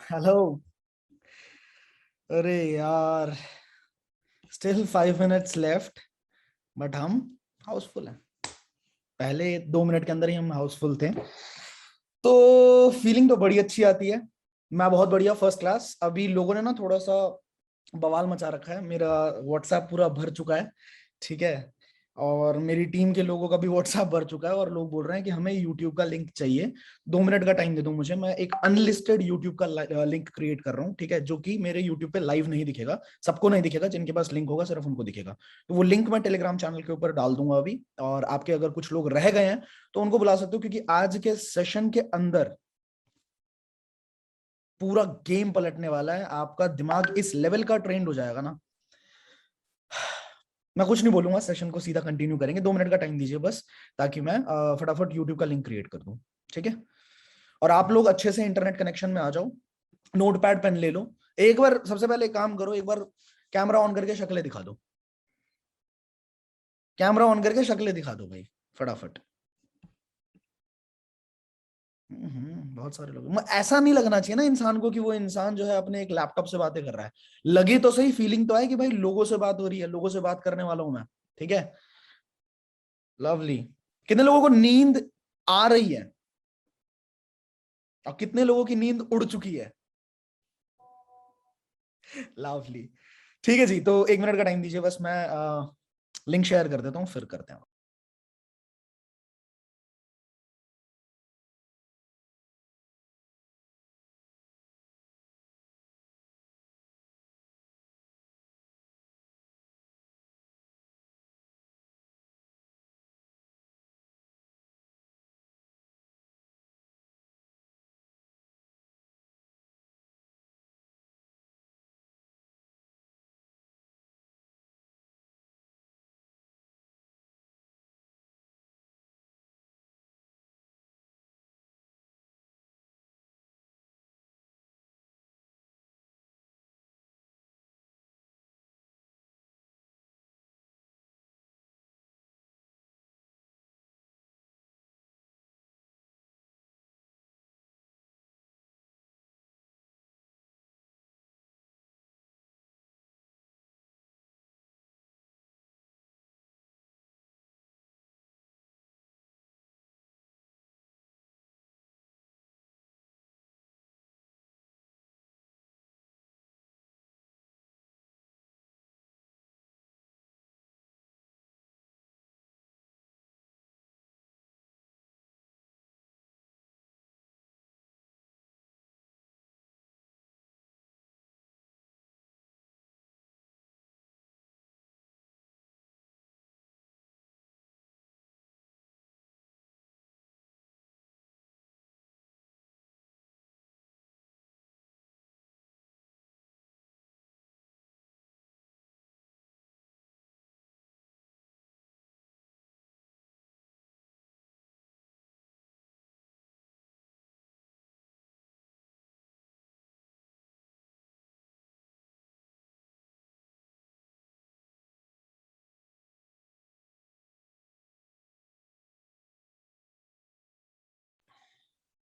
Hello. अरे यार, still 5 minutes left, but हम हाउसफुल हैं। पहले 2 मिनट के अंदर ही हम हाउसफुल थे, तो फीलिंग तो बड़ी अच्छी आती है। मैं बहुत बढ़िया, फर्स्ट क्लास। अभी लोगों ने ना थोड़ा सा बवाल मचा रखा है, मेरा व्हाट्सएप पूरा भर चुका है। ठीक है। और मेरी टीम के लोगों का भी व्हाट्सएप भर चुका है, और लोग बोल रहे हैं कि हमें यूट्यूब का लिंक चाहिए। 2 मिनट का टाइम दे दो मुझे, मैं एक अनलिस्टेड यूट्यूब का लिंक क्रिएट कर रहा हूँ। ठीक है, जो कि मेरे यूट्यूब पे लाइव नहीं दिखेगा, सबको नहीं दिखेगा, जिनके पास लिंक होगा सिर्फ उनको दिखेगा। तो वो लिंक मैं टेलीग्राम चैनल के ऊपर डाल दूंगा अभी। और आपके अगर कुछ लोग रह गए हैं तो उनको बुला सकते हो, क्योंकि आज के सेशन के अंदर पूरा गेम पलटने वाला है। आपका दिमाग इस लेवल का ट्रेंड हो जाएगा ना। मैं कुछ नहीं बोलूंगा, सेशन को सीधा कंटिन्यू करेंगे। 2 मिनट का टाइम दीजिए बस, ताकि मैं फटाफट यूट्यूब का लिंक क्रिएट कर दूं। ठीक है। और आप लोग अच्छे से इंटरनेट कनेक्शन में आ जाओ, नोट पैड पेन ले लो। एक बार सबसे पहले एक काम करो, एक बार कैमरा ऑन करके शक्लें दिखा दो। कैमरा ऑन करके शक्लें दिखा दो भाई, फटाफट। बहुत सारे लोग। ऐसा नहीं लगना चाहिए ना इंसान को कि वो इंसान जो है अपने एक लैपटॉप से बातें कर रहा है। लगे तो सही, फीलिंग तो आए कि भाई लोगों से बात हो रही है, लोगों से बात करने वाला हूं मैं। ठीक है। लवली। कितने लोगों को नींद आ रही है और कितने लोगों की नींद उड़ चुकी है? लवली। ठीक है जी, तो 1 मिनट का टाइम दीजिए बस, मैं लिंक शेयर कर देता हूँ, फिर करते हैं।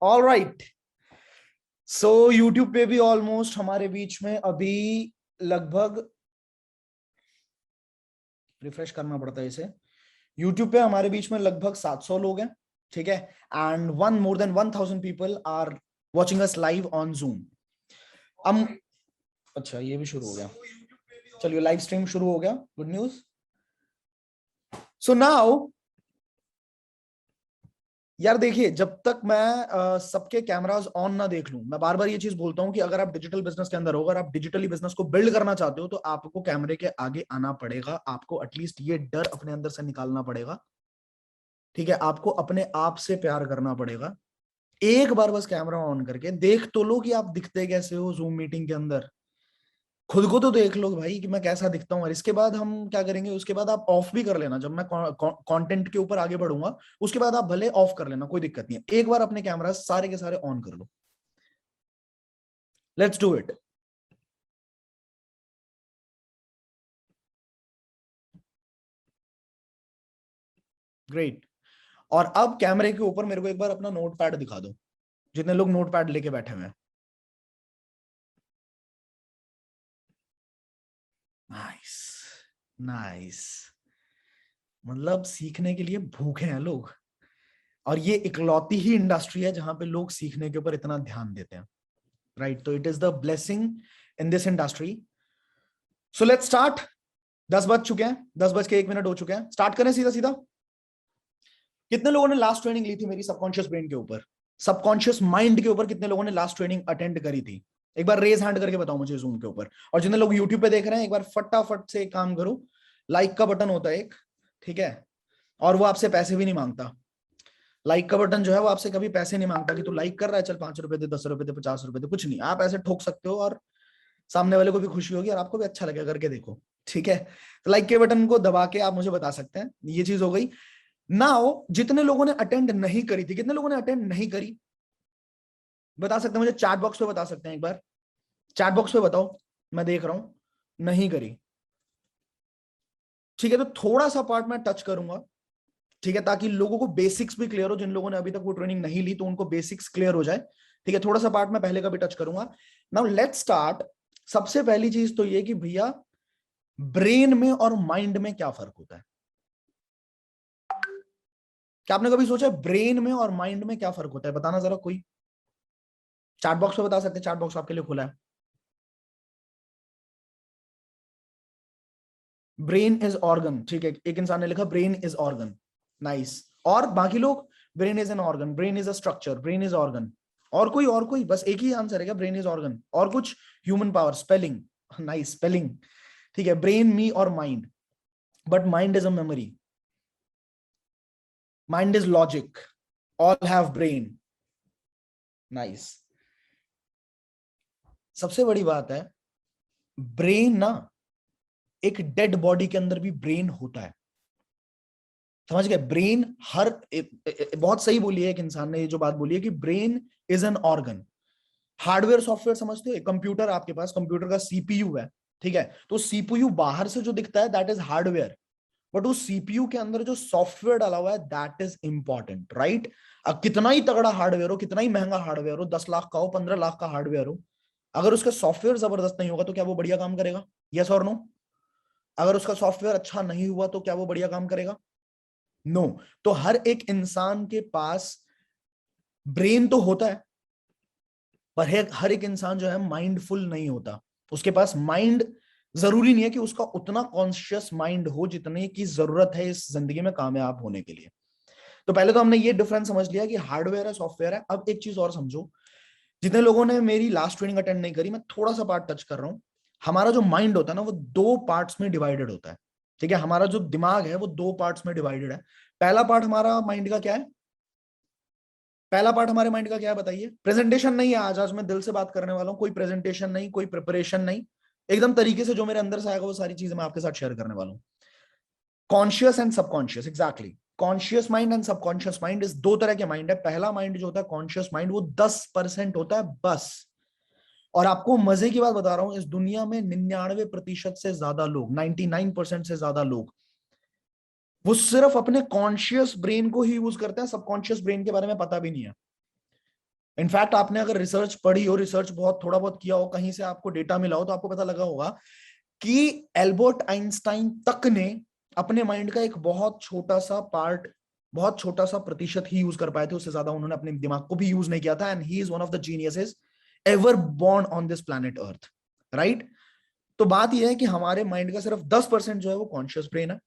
All right. सो यूट्यूब पे भी ऑलमोस्ट हमारे बीच में अभी लगभग, रिफ्रेश करना पड़ता है इसे, यूट्यूब पे हमारे बीच में लगभग 700 लोग हैं। ठीक है। And one more than 1000 people are watching us live on Zoom. हम, अच्छा ये भी शुरू हो गया। चलिए, लाइव स्ट्रीम शुरू हो गया, गुड न्यूज। सो नाउ, यार देखिए, जब तक मैं सबके कैमरास ऑन ना देख लूं, मैं बार बार ये चीज बोलता हूं कि अगर आप डिजिटल बिजनेस के अंदर हो, अगर आप डिजिटली बिजनेस को बिल्ड करना चाहते हो, तो आपको कैमरे के आगे आना पड़ेगा। आपको एटलीस्ट ये डर अपने अंदर से निकालना पड़ेगा। ठीक है, आपको अपने आप से प्यार करना पड़ेगा। एक बार बस कैमरा ऑन करके देख तो लो कि आप दिखते कैसे हो जूम मीटिंग के अंदर। खुद को तो देख लो भाई कि मैं कैसा दिखता हूँ। और इसके बाद हम क्या करेंगे, उसके बाद आप ऑफ भी कर लेना। जब मैं कंटेंट के ऊपर आगे बढ़ूंगा, उसके बाद आप भले ऑफ कर लेना, कोई दिक्कत नहीं है। एक बार अपने कैमरा सारे के सारे ऑन कर लो। Let's do it. ग्रेट। और अब कैमरे के ऊपर मेरे को एक बार अपना नोट पैड दिखा दो, जितने लोग नोट पैड लेके बैठे हुए हैं। Nice, nice. मतलब सीखने के लिए भूखे हैं लोग, और ये इकलौती ही इंडस्ट्री है जहां पे लोग सीखने के ऊपर इतना ध्यान देते हैं, राइट? तो it is the blessing in this industry. So let's start. 10 बज चुके हैं, 10 बज के 1 मिनट हो चुके हैं। स्टार्ट करें सीधा सीधा। कितने लोगों ने लास्ट ट्रेनिंग ली थी मेरी सबकॉन्शियस ब्रेन के ऊपर, सबकॉन्शियस माइंड के ऊपर? कितने लोगों ने लास्ट ट्रेनिंग अटेंड करी थी? एक बार रेज हैंड करके बताओ मुझे जूम के ऊपर। और जितने लोग यूट्यूब पे देख रहे हैं, एक बार फटाफट से एक काम करो, लाइक का बटन होता है एक, ठीक है? और वो आपसे पैसे भी नहीं मांगता। लाइक का बटन जो है वो आपसे कभी पैसे नहीं मांगता कि तू लाइक कर रहा है, चल 5 रुपए दे, 10 रुपए दे, 50 रुपए दे, कुछ नहीं। आप ऐसे ठोक सकते हो और सामने वाले को भी खुशी होगी और आपको भी अच्छा लगेगा करके देखो, ठीक है? तो लाइक के बटन को दबा के आप मुझे बता सकते हैं। ये चीज हो गई। नाउ जितने लोगों ने अटेंड नहीं करी थी, कितने लोगों ने अटेंड नहीं करी बता सकते हैं मुझे? चैट बॉक्स पे बता सकते हैं? एक बार चैट बॉक्स पे बताओ, मैं देख रहा हूं। नहीं करी, ठीक है? तो थोड़ा सा पार्ट मैं टच करूंगा, ठीक है, ताकि लोगों को बेसिक्स भी क्लियर हो। जिन लोगों ने अभी तक वो ट्रेनिंग नहीं ली तो उनको बेसिक्स क्लियर हो जाए, ठीक है? थोड़ा सा पार्ट मैं पहले का भी टच करूंगा। Now let's start. सबसे पहली चीज तो ये कि भैया ब्रेन में और माइंड में क्या फर्क होता है? क्या आपने कभी सोचा ब्रेन में और माइंड में क्या फर्क होता है? बताना जरा कोई। चैट बॉक्स पे बता सकते हैं, चैट बॉक्स आपके लिए खुला है। ब्रेन इज ऑर्गन, ठीक है, एक इंसान ने लिखा ब्रेन इज ऑर्गन, नाइस। और बाकी लोग brain is an organ, brain is a structure, brain is organ. और कोई बस एक ही आंसर है क्या? ब्रेन इज ऑर्गन और कुछ? Human power, spelling, nice spelling, ठीक है। ब्रेन, मी और mind, but mind is a memory, mind is logic, all have brain, nice. सबसे बड़ी बात है, ब्रेन ना, एक डेड बॉडी के अंदर भी ब्रेन होता है, समझ गए? ब्रेन हर बहुत सही बोली है एक इंसान ने, ये जो बात बोली है कि brain is an organ. Hardware software समझते हो? कंप्यूटर, आपके पास कंप्यूटर का सीपीयू है, ठीक है? तो सीपीयू बाहर से जो दिखता है दैट इज हार्डवेयर, बट उस सीपीयू के अंदर जो सॉफ्टवेयर डाला हुआ है दैट इज इंपॉर्टेंट, राइट? अब कितना ही तगड़ा हार्डवेयर हो, कितना ही महंगा हार्डवेयर हो, 10 लाख का हो, 15 लाख का हार्डवेयर हो, अगर उसका सॉफ्टवेयर जबरदस्त नहीं होगा तो क्या वो बढ़िया काम करेगा? यस और नो? अगर उसका सॉफ्टवेयर अच्छा नहीं हुआ तो क्या वो बढ़िया काम करेगा? नो। तो हर एक इंसान के पास ब्रेन तो होता है, पर हर एक इंसान जो है माइंडफुल नहीं होता। उसके पास माइंड, जरूरी नहीं है कि उसका उतना कॉन्शियस माइंड हो जितने की जरूरत है इस जिंदगी में कामयाब होने के लिए। तो पहले तो हमने ये डिफरेंस समझ लिया कि हार्डवेयर है, सॉफ्टवेयर है। अब एक चीज और समझो, जितने लोगों ने मेरी लास्ट ट्रेनिंग अटेंड नहीं करी, मैं थोड़ा सा पार्ट टच कर रहा हूं। हमारा जो माइंड होता है ना, वो 2 पार्ट्स में डिवाइडेड होता है, ठीक है? हमारा जो दिमाग है वो 2 पार्ट्स में डिवाइडेड है। पहला पार्ट हमारा माइंड का क्या है? पहला पार्ट हमारे माइंड का क्या है बताइए? प्रेजेंटेशन नहीं है आज, आज मैं दिल से बात करने वाला हूं, कोई प्रेजेंटेशन नहीं, कोई प्रिपरेशन नहीं, एकदम तरीके से जो मेरे अंदर से आएगा वो सारी चीजें मैं आपके साथ शेयर करने वाला हूं। Conscious and subconscious, exactly. Conscious mind and subconscious mind, इस 2 तरह के माइंड है। पहला माइंड जो होता है कॉन्शियस माइंड, वो 10% होता है बस। और आपको मजे की बात बता रहा हूं, इस दुनिया में 99% से ज्यादा लोग, 99% से ज्यादा लोग, वो सिर्फ अपने कॉन्शियस ब्रेन को ही यूज करते हैं, सबकॉन्शियस ब्रेन के बारे में पता भी नहीं है। इनफैक्ट आपने अगर रिसर्च पढ़ी हो, रिसर्च बहुत थोड़ा बहुत किया हो, कहीं से आपको डेटा मिला हो, तो आपको पता लगा होगा कि एल्बर्ट आइंस्टाइन तक ने अपने माइंड का एक बहुत छोटा सा पार्ट, बहुत छोटा सा प्रतिशत ही यूज कर पाए थे। उससे ज्यादा उन्होंने अपने दिमाग को भी यूज नहीं किया था। And he is one of the geniuses ever born on this planet earth, right? तो बात यह है कि हमारे माइंड का सिर्फ 10% जो है वो कॉन्शियस ब्रेन है,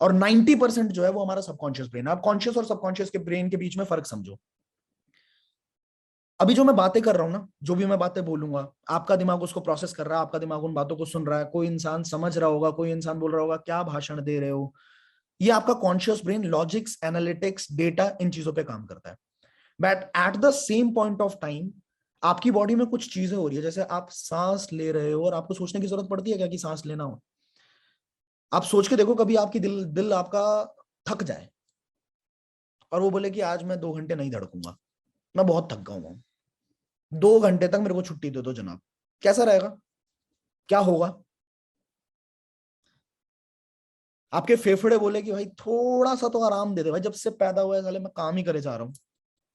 और 90% जो है वो हमारा सबकॉन्शियस ब्रेन है। आप कॉन्शियस और सबकॉन्शियस के ब्रेन के बीच में फर्क समझो। अभी जो मैं बातें कर रहा हूं ना, जो भी मैं बातें बोलूंगा, आपका दिमाग उसको प्रोसेस कर रहा है, आपका दिमाग उन बातों को सुन रहा है। कोई इंसान समझ रहा होगा, कोई इंसान बोल रहा होगा क्या भाषण दे रहे हो। ये आपका conscious brain logics, analytics, data, इन चीजों पे काम करता है। But at the same point of time आपकी बॉडी में कुछ चीजें हो रही है, जैसे आप सांस ले रहे हो और आपको सोचने की जरूरत पड़ती है क्या कि सांस लेना हो? आप सोच के देखो कभी आपकी दिल दिल आपका थक जाए और वो बोले कि आज मैं 2 घंटे नहीं धड़कूंगा, मैं बहुत थक गया हूं, 2 घंटे तक मेरे को छुट्टी दे दो जनाब। कैसा रहेगा? क्या होगा? आपके फेफड़े बोले कि भाई थोड़ा सा तो आराम दे दे भाई, जब से पैदा हुआ है साले मैं काम ही करे जा रहा हूँ,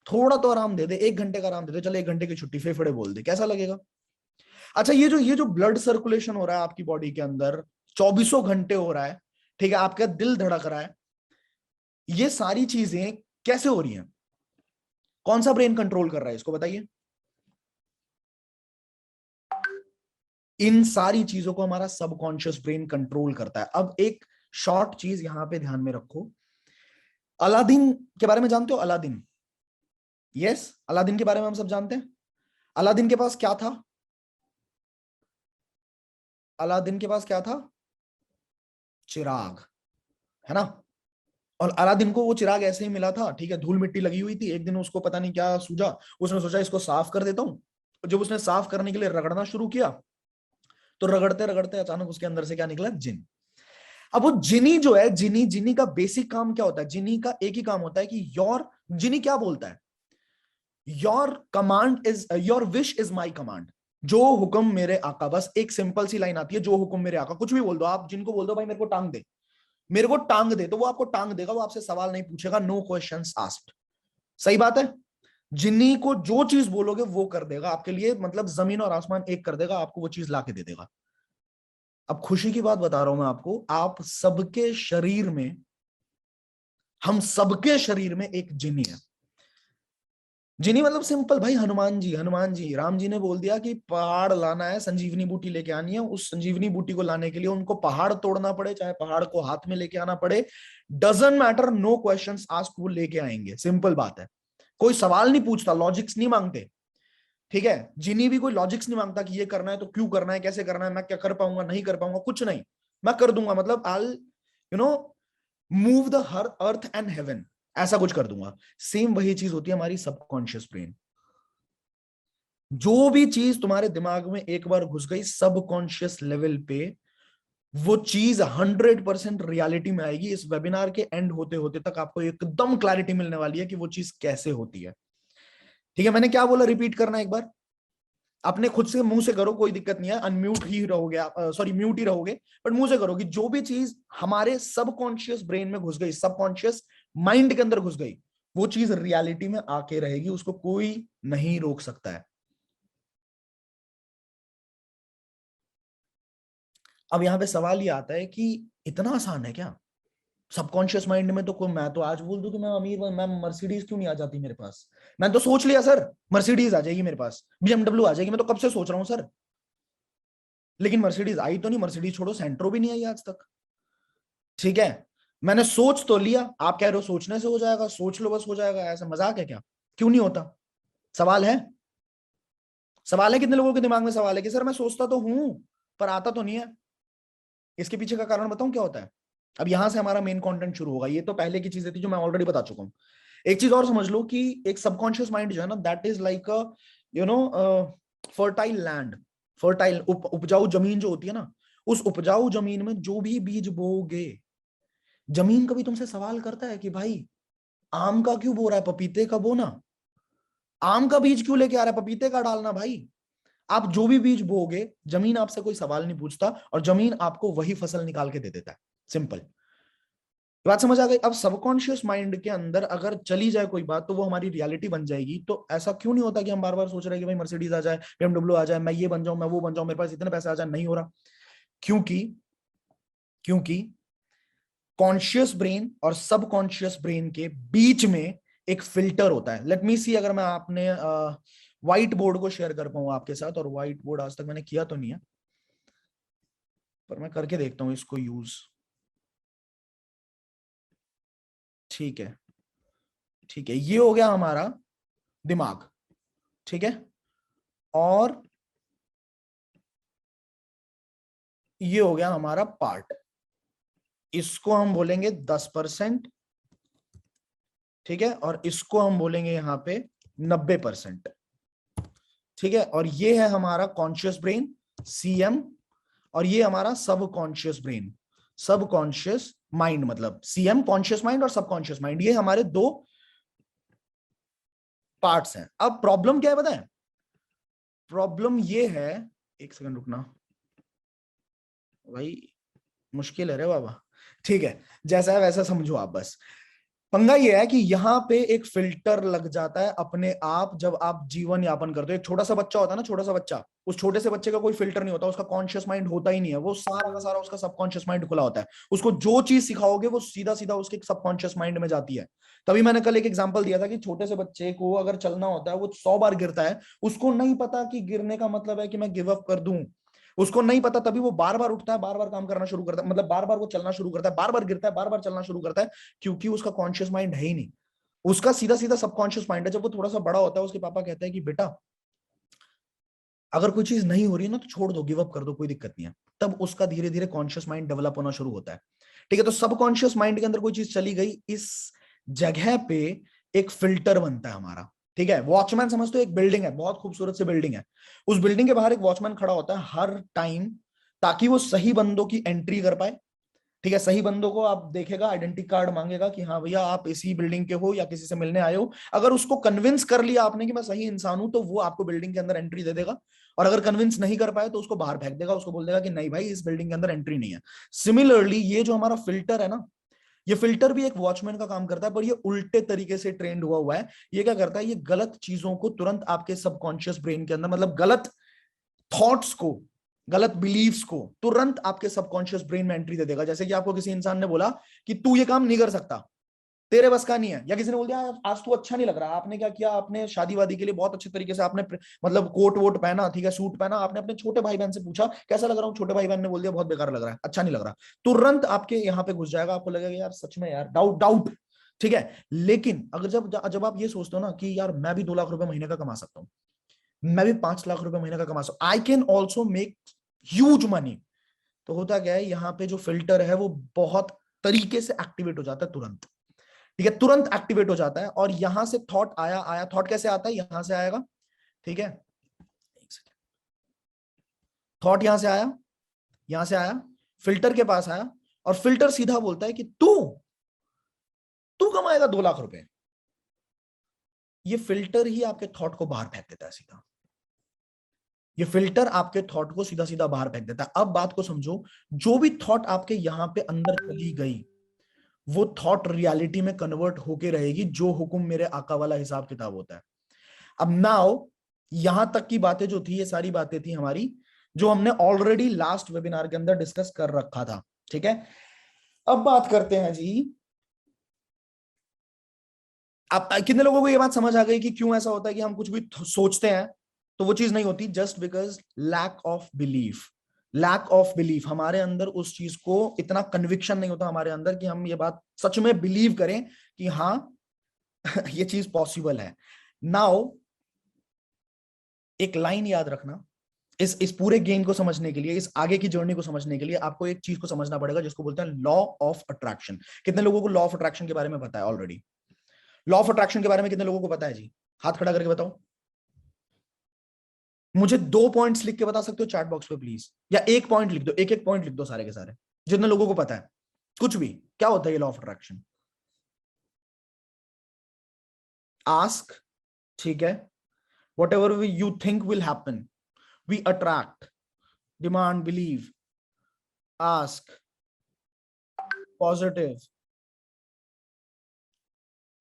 थोड़ा तो आराम दे दे, 1 घंटे का आराम दे दे, चल 1 घंटे की छुट्टी, फेफड़े बोल दे, कैसा लगेगा? अच्छा, ये जो ब्लड सर्कुलेशन हो रहा है आपकी बॉडी के अंदर, 24 घंटे हो रहा है, ठीक है, आपका दिल धड़क रहा है, ये सारी चीजें कैसे हो रही हैं? कौन सा ब्रेन कंट्रोल कर रहा है इसको बताइए? इन सारी चीजों को हमारा सबकॉन्शियस ब्रेन कंट्रोल करता है। अब एक शॉर्ट चीज यहां पे ध्यान में रखो, अलादीन के बारे में जानते हो? अलादीन, यस, अलादीन के बारे में हम सब जानते हैं। अलादीन के पास क्या था? अलादीन के पास क्या था? चिराग, है ना? और अलादीन को वो चिराग ऐसे ही मिला था, ठीक है, धूल मिट्टी लगी हुई थी, एक दिन उसको पता नहीं क्या सूझा, उसने सोचा इसको साफ कर देता हूं। जब उसने साफ करने के लिए रगड़ना शुरू किया, तो रगड़ते रगड़ते अचानक उसके अंदर से क्या निकला? जिन। अब वो जिनी जो है, जिनी, जिनी का बेसिक काम क्या होता है? जिनी का एक ही काम होता है कि योर, जिनी क्या बोलता है? Your command is, your wish is my command. जो हुक्म मेरे आका, बस एक सिंपल सी लाइन आती है, जो हुक्म मेरे आका। कुछ भी बोल दो आप, जिनको बोल दो भाई मेरे को टांग दे, मेरे को टांग दे, तो वो आपको टांग देगा, वो आपसे सवाल नहीं पूछेगा, नो क्वेश्चंस आस्क्ड। सही बात है? जिन्नी को जो चीज बोलोगे वो कर देगा आपके लिए, मतलब जमीन और आसमान एक कर देगा, आपको वो चीज लाके दे देगा। अब खुशी की बात बता रहा हूं मैं आपको, आप सबके शरीर में, हम सबके शरीर में एक जिनी है। जिनी मतलब सिंपल भाई, हनुमान जी, हनुमान जी, राम जी ने बोल दिया कि पहाड़ लाना है, संजीवनी बूटी लेके आनी है, उस संजीवनी बूटी को लाने के लिए उनको पहाड़ तोड़ना पड़े, चाहे पहाड़ को हाथ में लेके आना पड़े, doesn't matter, no questions asked, वो लेके आएंगे। सिंपल बात है, कोई सवाल नहीं पूछता, लॉजिक्स नहीं मांगते, ठीक है। जिनी भी कोई लॉजिक्स नहीं मांगता कि ये करना है तो क्यों करना है, कैसे करना है, मैं क्या कर पाऊंगा, नहीं कर पाऊंगा, कुछ नहीं, मैं कर दूंगा, मतलब I, you know, move the her earth and heaven, ऐसा कुछ कर दूंगा। सेम वही चीज होती है हमारी सबकॉन्शियस ब्रेन। जो भी चीज तुम्हारे दिमाग में एक बार घुस गई सबकॉन्शियस लेवल पे, वो चीज 100% रियलिटी में आएगी। इस वेबिनार के एंड होते होते तक आपको एकदम क्लैरिटी मिलने वाली है कि वो चीज कैसे होती है। ठीक है, मैंने क्या बोला, रिपीट करना एक बार, अपने खुद से मुंह से करो, कोई दिक्कत नहीं है, अनम्यूट ही रहोगे, सॉरी म्यूट ही रहोगे, बट मुंह से करो कि जो भी चीज हमारे सबकॉन्शियस ब्रेन में घुस गई, सबकॉन्शियस माइंड के अंदर घुस गई, वो चीज रियलिटी में आके रहेगी, उसको कोई नहीं रोक सकता है। अब यहां पे सवाल ये आता है कि इतना आसान है क्या? सबकॉन्शियस माइंड में तो कोई, मैं तो आज बोल दूं कि मैं अमीर, मैं मर्सिडीज क्यों नहीं आ जाती मेरे पास? मैं तो सोच लिया सर, मर्सिडीज आ जाएगी मेरे पास, बीएमडब्ल्यू आ जाएगी, मैं तो कब से सोच रहा हूं सर, लेकिन मर्सिडीज आई तो नहीं। मर्सिडीज छोड़ो, सेंट्रो भी नहीं आई आज तक, ठीक है। मैंने सोच तो लिया, आप कह रहे हो सोचने से हो जाएगा, सोच लो बस हो जाएगा, ऐसा मजाक है क्या? क्यों नहीं होता? सवाल है, सवाल है, कितने लोगों के दिमाग में सवाल है कि सर मैं सोचता तो हूं पर आता तो नहीं है। इसके पीछे का कारण बताऊं क्या होता है? अब यहां से हमारा मेन कंटेंट शुरू होगा, ये तो पहले की चीजें थी जो मैं ऑलरेडी बता चुका हूं। एक चीज और समझ लो कि एक सबकॉन्शियस माइंड जो है ना, that is like a, you know, fertile land, fertile उपजाऊ जमीन जो होती है ना, उस उपजाऊ जमीन में जो भी बीज बोओगे, जमीन कभी तुमसे सवाल करता है कि भाई आम का क्यों बो रहा है, पपीते का बो ना, आम का बीज क्यों लेके आ रहा है, पपीते का डालना भाई। आप जो भी बीज बोओगे, जमीन आपसे कोई सवाल नहीं पूछता, और जमीन आपको वही फसल निकाल के दे देता है। सिंपल बात समझ आ गई? अब सबकॉन्शियस माइंड के अंदर अगर चली जाए कोई बात, तो वो हमारी रियलिटी बन जाएगी। तो ऐसा क्यों नहीं होता कि हम बार बार सोच रहे हैं कि भाई मर्सिडीज आ जाए, बीएमडब्ल्यू आ जाए, मैं ये बन जाऊं, मैं वो बन जाऊं, मेरे पास इतने पैसे आ जाए? नहीं हो रहा। क्योंकि क्योंकि कॉन्शियस ब्रेन और सबकॉन्शियस ब्रेन के बीच में एक फिल्टर होता है। लेट मी सी, अगर मैं आपने व्हाइट बोर्ड को शेयर कर पाऊं आपके साथ, और व्हाइट बोर्ड आज तक मैंने किया तो नहीं है, पर मैं करके देखता हूं इसको यूज। ठीक है, ठीक है, ये हो गया हमारा दिमाग, ठीक है, और ये हो गया हमारा पार्ट, इसको हम बोलेंगे 10%, ठीक है, और इसको हम बोलेंगे यहां पे 90%, ठीक है। और ये है हमारा कॉन्शियस ब्रेन, सीएम, और ये हमारा सब कॉन्शियस ब्रेन, सब कॉन्शियस माइंड, मतलब सीएम, कॉन्शियस माइंड और सब कॉन्शियस माइंड, ये हमारे दो पार्ट्स हैं। अब प्रॉब्लम क्या है बताएं? प्रॉब्लम ये है, एक सेकंड रुकना भाई, मुश्किल है रे बाबा, ठीक है, जैसा है वैसा समझो आप बस। पंगा ये है कि यहाँ पे एक फिल्टर लग जाता है अपने आप जब आप जीवन यापन करते हो। एक छोटा सा बच्चा होता है ना, छोटा सा बच्चा, उस छोटे से बच्चे का कोई फिल्टर नहीं होता, उसका कॉन्शियस माइंड होता ही नहीं है, वो सारा का सारा उसका सबकॉन्शियस माइंड खुला होता है। उसको जो चीज सिखाओगे वो सीधा सीधा उसके सबकॉन्शियस माइंड में जाती है। तभी मैंने कल एक एग्जांपल दिया था कि छोटे से बच्चे को अगर चलना होता है, वो 100 बार गिरता है, उसको नहीं पता कि गिरने का मतलब है कि मैं गिव अप कर दूं, उसको नहीं पता, तभी वो बार बार उठता है, बार बार काम करना शुरू करता है, मतलब बार बार वो चलना शुरू करता है, बार बार गिरता है, बार बार चलना शुरू करता है, क्योंकि उसका कॉन्शियस माइंड है ही नहीं, उसका सीधा सीधा सबकॉन्शियस माइंड है। जब वो थोड़ा सा बड़ा होता है, उसके पापा कहते हैं कि बेटा अगर कोई चीज नहीं हो रही है ना तो छोड़ दो, गिव अप कर दो, कोई दिक्कत नहीं है, तब उसका धीरे धीरे कॉन्शियस माइंड डेवलप होना शुरू होता है। ठीक है, तो सबकॉन्शियस माइंड के अंदर कोई चीज चली गई, इस जगह पे एक फिल्टर बनता है हमारा। ठीक है, वॉचमैन समझते हो, एक बिल्डिंग है, बहुत खूबसूरत सी बिल्डिंग है, उस बिल्डिंग के बाहर एक वॉचमैन खड़ा होता है हर टाइम, ताकि वो सही बंदों की एंट्री कर पाए। ठीक है, सही बंदों को आप देखेगा, आइडेंटिटी कार्ड मांगेगा कि हाँ भैया आप इसी बिल्डिंग के हो या किसी से मिलने आए हो। अगर उसको कन्विंस कर लिया आपने कि मैं सही इंसान हूं, तो वो आपको बिल्डिंग के अंदर एंट्री दे देगा। और अगर कन्विंस नहीं कर पाए तो उसको बाहर फेंक देगा, उसको बोल देगा कि नहीं भाई इस बिल्डिंग के अंदर एंट्री नहीं है। सिमिलरली ये जो हमारा फिल्टर है ना, ये फिल्टर भी एक वॉचमैन का काम करता है, पर ये उल्टे तरीके से ट्रेंड हुआ है। ये क्या करता है, ये गलत चीजों को तुरंत आपके सबकॉन्शियस ब्रेन के अंदर, मतलब गलत थॉट्स को, गलत बिलीव्स को तुरंत आपके सबकॉन्शियस ब्रेन में एंट्री दे देगा। जैसे कि आपको किसी इंसान ने बोला कि तू ये काम नहीं कर सकता, तेरे बस का नहीं है, या किसी ने बोल दिया आज तू अच्छा नहीं लग रहा, आपने क्या किया, आपने शादी वादी के लिए बहुत अच्छे तरीके से आपने मतलब कोट वोट पहना, ठीक है, सूट पहना, आपने अपने छोटे भाई बहन से पूछा कैसा लग रहा हूँ, छोटे भाई बहन ने बोल दिया बहुत बेकार लग रहा है, अच्छा नहीं लग रहा, तुरंत आपके यहाँ पे घुस जाएगा, आपको लगेगा यार सच में यार, डाउट डाउट। ठीक है, लेकिन अगर जब जब आप ये सोचते हो ना कि यार मैं भी 2 लाख रुपए महीने का कमा सकता हूँ, मैं भी 5 लाख रुपए महीने का कमा सकता हूँ, I can also make huge money, तो होता क्या है, यहाँ पे जो फिल्टर है वो बहुत तरीके से एक्टिवेट हो जाता है तुरंत। ठीक है, तुरंत एक्टिवेट हो जाता है, और यहां से थॉट आया आया, थॉट कैसे आता है, यहां से आएगा। ठीक है, थॉट यहां से आया, यहां से आया, फिल्टर के पास आया, और फिल्टर सीधा बोलता है कि तू तू कमाएगा 2 लाख रुपए। ये फिल्टर ही आपके थॉट को बाहर फेंक देता है सीधा, ये फिल्टर आपके थॉट को सीधा सीधा बाहर फेंक देता है। अब बात को समझो, जो भी थॉट आपके यहां पे अंदर चली गई, वो थॉट रियलिटी में कन्वर्ट होके रहेगी, जो हुक्म मेरे आका वाला हिसाब किताब होता है। अब नाउ यहां तक की बातें जो थी, ये सारी बातें थी हमारी, जो हमने ऑलरेडी लास्ट वेबिनार के अंदर डिस्कस कर रखा था। ठीक है, अब बात करते हैं जी, अब कितने लोगों को ये बात समझ आ गई कि क्यों ऐसा होता है कि हम कुछ भी सोचते हैं तो वो चीज नहीं होती, just because lack of belief. Lack of belief, हमारे अंदर उस चीज को इतना कन्विक्शन नहीं होता हमारे अंदर कि हम ये बात सच में बिलीव करें कि हाँ ये चीज पॉसिबल है। नाउ एक लाइन याद रखना, इस पूरे गेम को समझने के लिए, इस आगे की जर्नी को समझने के लिए आपको एक चीज को समझना पड़ेगा जिसको बोलते हैं लॉ ऑफ अट्रैक्शन। कितने लोगों को लॉ ऑफ अट्रैक्शन के बारे में पता है ऑलरेडी? लॉ ऑफ अट्रैक्शन के बारे में कितने लोगों को पता है जी? हाथ खड़ा करके बताओ। मुझे 2 पॉइंट्स लिख के बता सकते हो चैट बॉक्स पे प्लीज, या एक पॉइंट लिख दो, एक एक पॉइंट लिख दो सारे के सारे, जितने लोगों को पता है कुछ भी। क्या होता है ये लॉ ऑफ अट्रैक्शन? आस्क, ठीक है, whatever you think will happen we attract, demand, believe, ask, positive.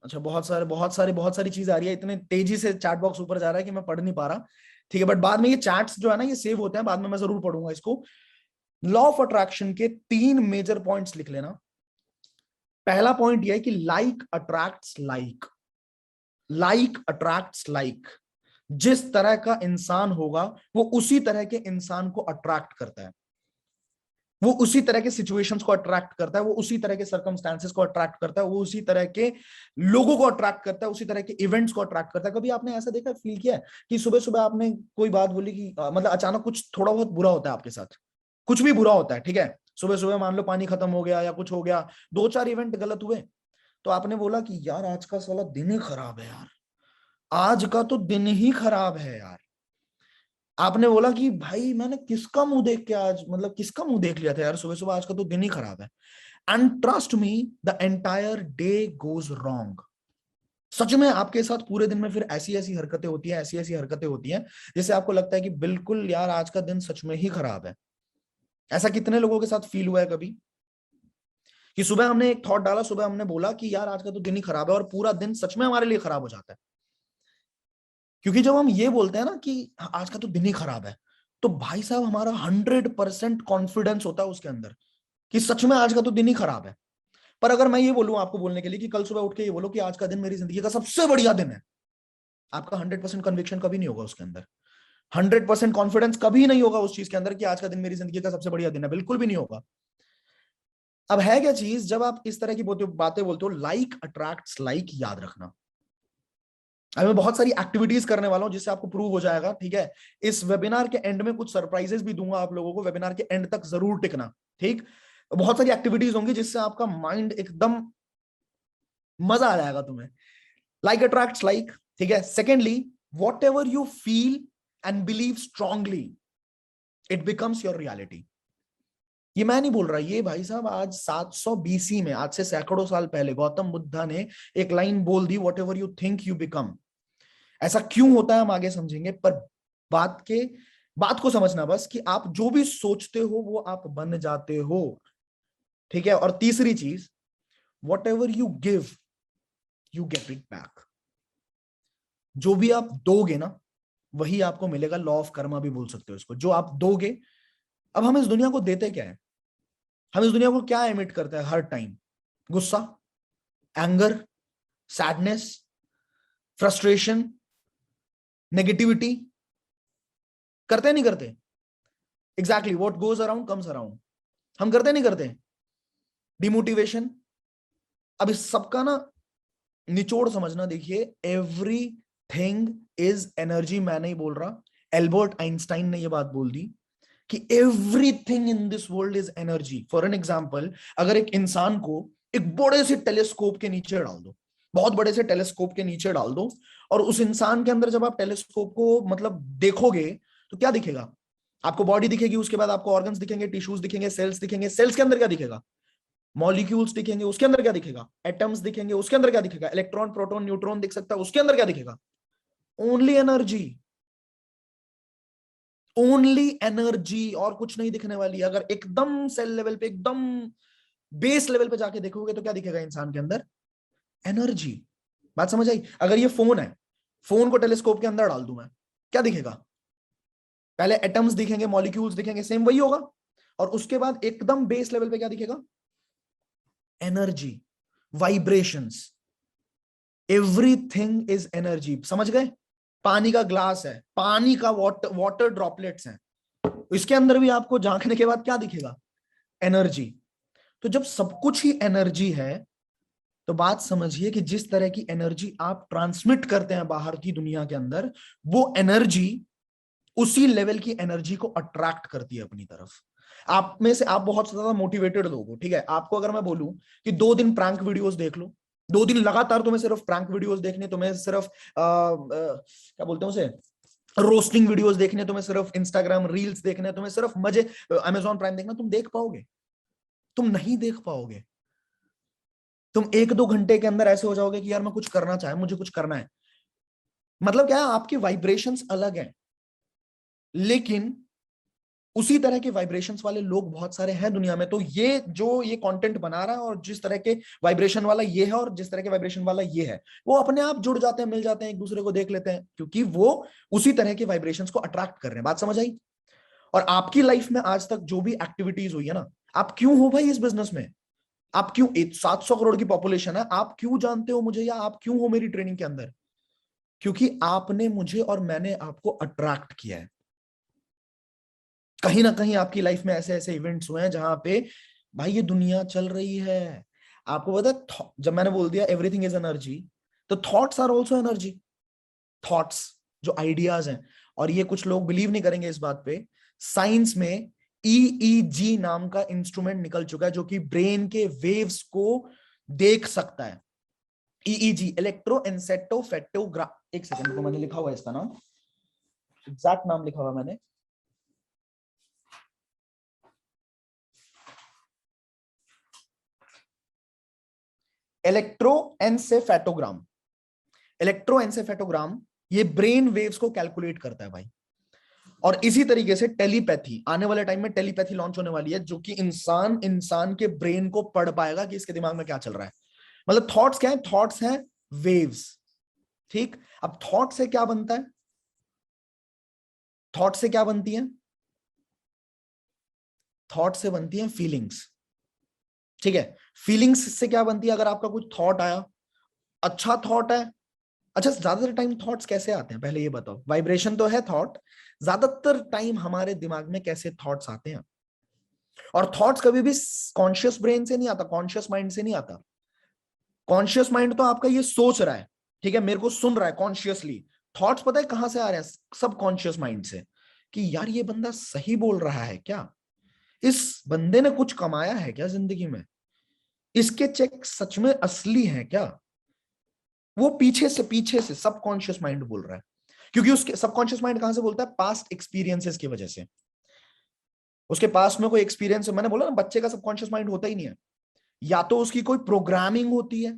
अच्छा, बहुत सारी चीज आ रही है, इतने तेजी से चैट बॉक्स ऊपर जा रहा है कि मैं पढ़ नहीं पा रहा। ठीक है, बट बाद में ये चैट्स जो है ना ये सेव होते हैं, बाद में मैं जरूर पढ़ूंगा इसको। लॉ ऑफ अट्रैक्शन के 3 मेजर पॉइंट्स लिख लेना। पहला पॉइंट यह है कि like attracts like, like attracts like. जिस तरह का इंसान होगा वो उसी तरह के इंसान को अट्रैक्ट करता है, वो उसी तरह के सिचुएशंस को अट्रैक्ट करता है, वो उसी तरह के सर्कमस्टांसेस को अट्रैक्ट करता है, वो उसी तरह के लोगों को अट्रैक्ट करता है, उसी तरह के इवेंट्स को अट्रैक्ट करता है। कभी आपने ऐसा देखा, फील किया है कि सुबह सुबह आपने कोई बात बोली कि मतलब अचानक कुछ थोड़ा बहुत बुरा होता है आपके साथ, कुछ भी बुरा होता है, ठीक है, सुबह सुबह मान लो पानी खत्म हो गया या कुछ हो गया, 2-4 इवेंट गलत हुए, तो आपने बोला कि यार आज का साला दिन ही खराब है यार, आज का तो दिन ही खराब है यार। आपने बोला कि भाई मैंने किसका मुंह देख के आज, मतलब किसका मुंह देख लिया था यार सुबह सुबह, आज का तो दिन ही खराब है। And trust me, the entire day goes wrong. सच में आपके साथ पूरे दिन में फिर ऐसी ऐसी हरकतें होती हैं, ऐसी ऐसी हरकतें होती हैं, जिससे आपको लगता है कि बिल्कुल यार आज का दिन सच में ही खराब है। ऐसा कितने लोगों के साथ फील हुआ है कभी? कि सुबह हमने एक थॉट डाला, सुबह हमने बोला कि यार आज का तो दिन ही खराब है, और पूरा दिन सच में हमारे लिए खराब हो जाता है। क्योंकि जब हम ये बोलते हैं ना कि आज का तो दिन ही खराब है, तो भाई साहब हमारा 100% कॉन्फिडेंस होता है उसके अंदर कि सच में आज का तो दिन ही खराब है। पर अगर मैं ये बोलूं आपको बोलने के लिए कि कल सुबह उठ के ये बोलो कि आज का दिन मेरी जिंदगी का सबसे बढ़िया दिन है, आपका 100% कन्विक्शन कभी नहीं होगा उसके अंदर, 100% कॉन्फिडेंस कभी नहीं होगा उस चीज के अंदर कि आज का दिन मेरी जिंदगी का सबसे बढ़िया दिन है, बिल्कुल भी नहीं होगा। अब है क्या चीज, जब आप इस तरह की बातें बोलते हो, लाइक अट्रैक्ट्स लाइक, याद रखना। अब मैं बहुत सारी एक्टिविटीज करने वाला हूं जिससे आपको प्रूव हो जाएगा, ठीक है। इस वेबिनार के एंड में कुछ सरप्राइजेस भी दूंगा आप लोगों को, वेबिनार के एंड तक जरूर टिकना, ठीक। बहुत सारी एक्टिविटीज होंगी जिससे आपका माइंड एकदम मजा आ जाएगा तुम्हें। लाइक अट्रैक्ट्स लाइक, ठीक है। Secondly, what ever you feel and believe strongly, it becomes your reality. ये मैं नहीं बोल रहा, ये भाई साहब आज 700 बीसी में, आज से सैकड़ों साल पहले गौतम बुद्धा ने एक लाइन बोल दी, whatever you think you become. ऐसा क्यों होता है हम आगे समझेंगे, पर बात को समझना बस कि आप जो भी सोचते हो वो आप बन जाते हो, ठीक है। और तीसरी चीज, what ever you give you get it back. जो भी आप दोगे ना वही आपको मिलेगा, लॉ ऑफ कर्मा भी बोल सकते हो इसको, जो आप दोगे। अब हम इस दुनिया को देते क्या है, हम इस दुनिया को क्या एमिट करते हैं हर टाइम? गुस्सा, एंगर, सैडनेस, फ्रस्ट्रेशन, नेगेटिविटी। करते नहीं करते? Exactly, what goes around comes around. हम करते नहीं करते? डिमोटिवेशन। अब इस सबका ना निचोड़ समझना, देखिए, एवरी थिंग इज एनर्जी। मैं नहीं बोल रहा, एल्बर्ट आइंस्टाइन ने यह बात बोल दी कि everything in this world is energy. For an example, अगर एक इंसान को एक बड़े से टेलीस्कोप के नीचे डाल दो, बहुत बड़े से टेलीस्कोप के नीचे डाल दो, और उस इंसान के अंदर जब आप टेलीस्कोप को मतलब देखोगे तो क्या दिखेगा? आपको बॉडी दिखेगी, उसके बाद आपको ऑर्गन्स दिखेंगे, टिश्यूज दिखेंगे, सेल्स दिखेंगे। सेल्स के अंदर क्या दिखेगा? मॉलिक्यूल्स दिखेंगे, उसके अंदर क्या दिखेगा? एटम्स दिखेंगे, उसके अंदर क्या दिखेगा? इलेक्ट्रॉन, प्रोटॉन, न्यूट्रॉन दिख सकता है, उसके अंदर क्या दिखेगा? ओनली एनर्जी, ओनली एनर्जी, और कुछ नहीं दिखने वाली। अगर एकदम सेल लेवल पे, एकदम बेस लेवल पे जाके देखोगे तो क्या दिखेगा इंसान के अंदर? एनर्जी। बात समझ आई? अगर ये फोन है, फोन को टेलीस्कोप के अंदर डाल दूं मैं, क्या दिखेगा? पहले एटम्स दिखेंगे, मॉलिक्यूल्स दिखेंगे, सेम वही होगा, और उसके बाद एकदम बेस लेवल पे क्या दिखेगा? Energy, vibrations. Everything is energy, समझ गए? पानी का ग्लास है, पानी का वाटर ड्रॉपलेट्स हैं, इसके अंदर भी आपको झांकने के बाद क्या दिखेगा? एनर्जी। तो जब सब कुछ ही एनर्जी है, तो बात समझिए कि जिस तरह की एनर्जी आप ट्रांसमिट करते हैं बाहर की दुनिया के अंदर, वो एनर्जी उसी लेवल की एनर्जी को अट्रैक्ट करती है अपनी तरफ। आप में से आप बहुत ज्यादा मोटिवेटेड लोग हो, ठीक है। आपको अगर मैं बोलूं कि 2 दिन प्रैंक वीडियोस देख लो, 2 दिन लगातार तुम्हें सिर्फ प्रैंक वीडियोस देखने, तुम्हें सिर्फ क्या बोलते हैं उसे, रोस्टिंग वीडियोस देखने, तुम्हें सिर्फ इंस्टाग्राम रील्स देखने, तुम्हें सिर्फ मजे, अमेजॉन प्राइम देखना, तुम देख पाओगे? तुम नहीं देख पाओगे। तुम 1-2 घंटे के अंदर ऐसे हो जाओगे कि यार मैं कुछ करना चाहे, मुझे कुछ करना है। मतलब क्या है, आपकी वाइब्रेशंस अलग हैं, लेकिन उसी तरह के वाइब्रेशंस वाले लोग बहुत सारे हैं दुनिया में। तो ये जो ये कंटेंट बना रहा है, और जिस तरह के वाइब्रेशन वाला ये है, और जिस तरह के वाइब्रेशन वाला ये है, वो अपने आप जुड़ जाते हैं, मिल जाते हैं, एक दूसरे को देख लेते हैं, क्योंकि वो उसी तरह के वाइब्रेशंस को अट्रैक्ट कर रहे हैं। बात समझ आई? और आपकी लाइफ में आज तक जो भी एक्टिविटीज हुई है ना, आप क्यों हो भाई इस बिजनेस में? आप क्यों, 700 करोड़ की पॉपुलेशन है, आप क्यों जानते हो मुझे, या आप क्यों हो मेरी ट्रेनिंग के अंदर? क्योंकि आपने मुझे और मैंने आपको अट्रैक्ट किया है। कहीं ना कहीं आपकी लाइफ में ऐसे ऐसे इवेंट्स हुए हैं जहां पे भाई ये दुनिया चल रही है। आपको पता है, जब मैंने बोल दिया एवरीथिंग इज एनर्जी, तो thoughts are also energy. Thoughts, जो आइडियाज हैं, और ये कुछ लोग बिलीव नहीं करेंगे इस बात पे, साइंस में ईईजी नाम का इंस्ट्रूमेंट निकल चुका है जो कि ब्रेन के वेव्स को देख सकता है। ईईजी, इलेक्ट्रोएन्सेफेलोग्राम। एक सेकंड को, मैंने लिखा हुआ है इसका नाम, एग्जैक्ट नाम लिखा हुआ मैंने। इलेक्ट्रोएन्सेफेटोग्राम, ये ब्रेन वेव्स को कैलकुलेट करता है भाई। और इसी तरीके से टेलीपैथी, आने वाले टाइम में टेलीपैथी लॉन्च होने वाली है, जो कि इंसान इंसान के ब्रेन को पढ़ पाएगा कि इसके दिमाग में क्या चल रहा है। मतलब थॉट्स क्या है? थॉट्स हैं वेव्स। ठीक, अब थॉट से क्या बनता है? थॉट से क्या बनती है? थॉट से बनती है फीलिंग्स। ठीक है, फीलिंग्स से क्या बनती है? अगर आपका कुछ थॉट आया, अच्छा थॉट है। अच्छा, ज्यादातर टाइम थॉट्स कैसे आते हैं पहले ये बताओ? वाइब्रेशन तो है थॉट, ज्यादातर टाइम हमारे दिमाग में कैसे थॉट्स आते हैं? और थॉट्स कभी भी कॉन्शियस ब्रेन से नहीं आता, कॉन्शियस माइंड से नहीं आता। कॉन्शियस माइंड तो आपका ये सोच रहा है, ठीक है, मेरे को सुन रहा है कॉन्शियसली। थॉट्स पता है कहां से आ रहे हैं? सब कॉन्शियस माइंड से, कि यार ये बंदा सही बोल रहा है क्या, इस बंदे ने कुछ कमाया है क्या जिंदगी में, इसके चेक सच में असली है क्या। वो पीछे से सबकॉन्शियस माइंड बोल रहा है, क्योंकि उसके सबकॉन्शियस माइंड कहां से बोलता है? पास्ट एक्सपीरियंसेस की वजह से। उसके पास में कोई एक्सपीरियंस है, मैंने बोला ना बच्चे का सबकॉन्शियस माइंड होता ही नहीं है। या तो उसकी कोई प्रोग्रामिंग होती है,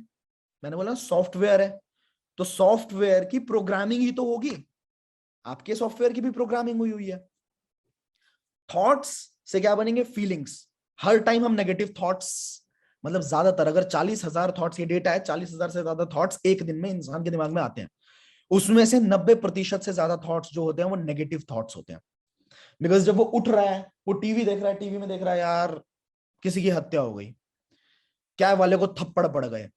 मैंने बोला सॉफ्टवेयर है, तो सॉफ्टवेयर की प्रोग्रामिंग ही तो होगी। आपके सॉफ्टवेयर की भी प्रोग्रामिंग हुई हुई है। थॉट्स से क्या बनेंगे? फीलिंग्स। हर टाइम हम नेगेटिव थॉट्स, मतलब ज्यादातर, अगर 40,000 थॉट्स, ये डेटा है, 40,000 से ज्यादा थॉट्स एक दिन में इंसान के दिमाग में आते हैं। उसमें से 90% से ज्यादा थॉट्स जो होते हैं वो नेगेटिव थॉट्स होते हैं। बिकॉज जब वो उठ रहा है, वो टीवी देख रहा है, टीवी में देख रहा है यार किसी की हत्या हो गई, क्या वाले को थप्पड़ पड़ गए,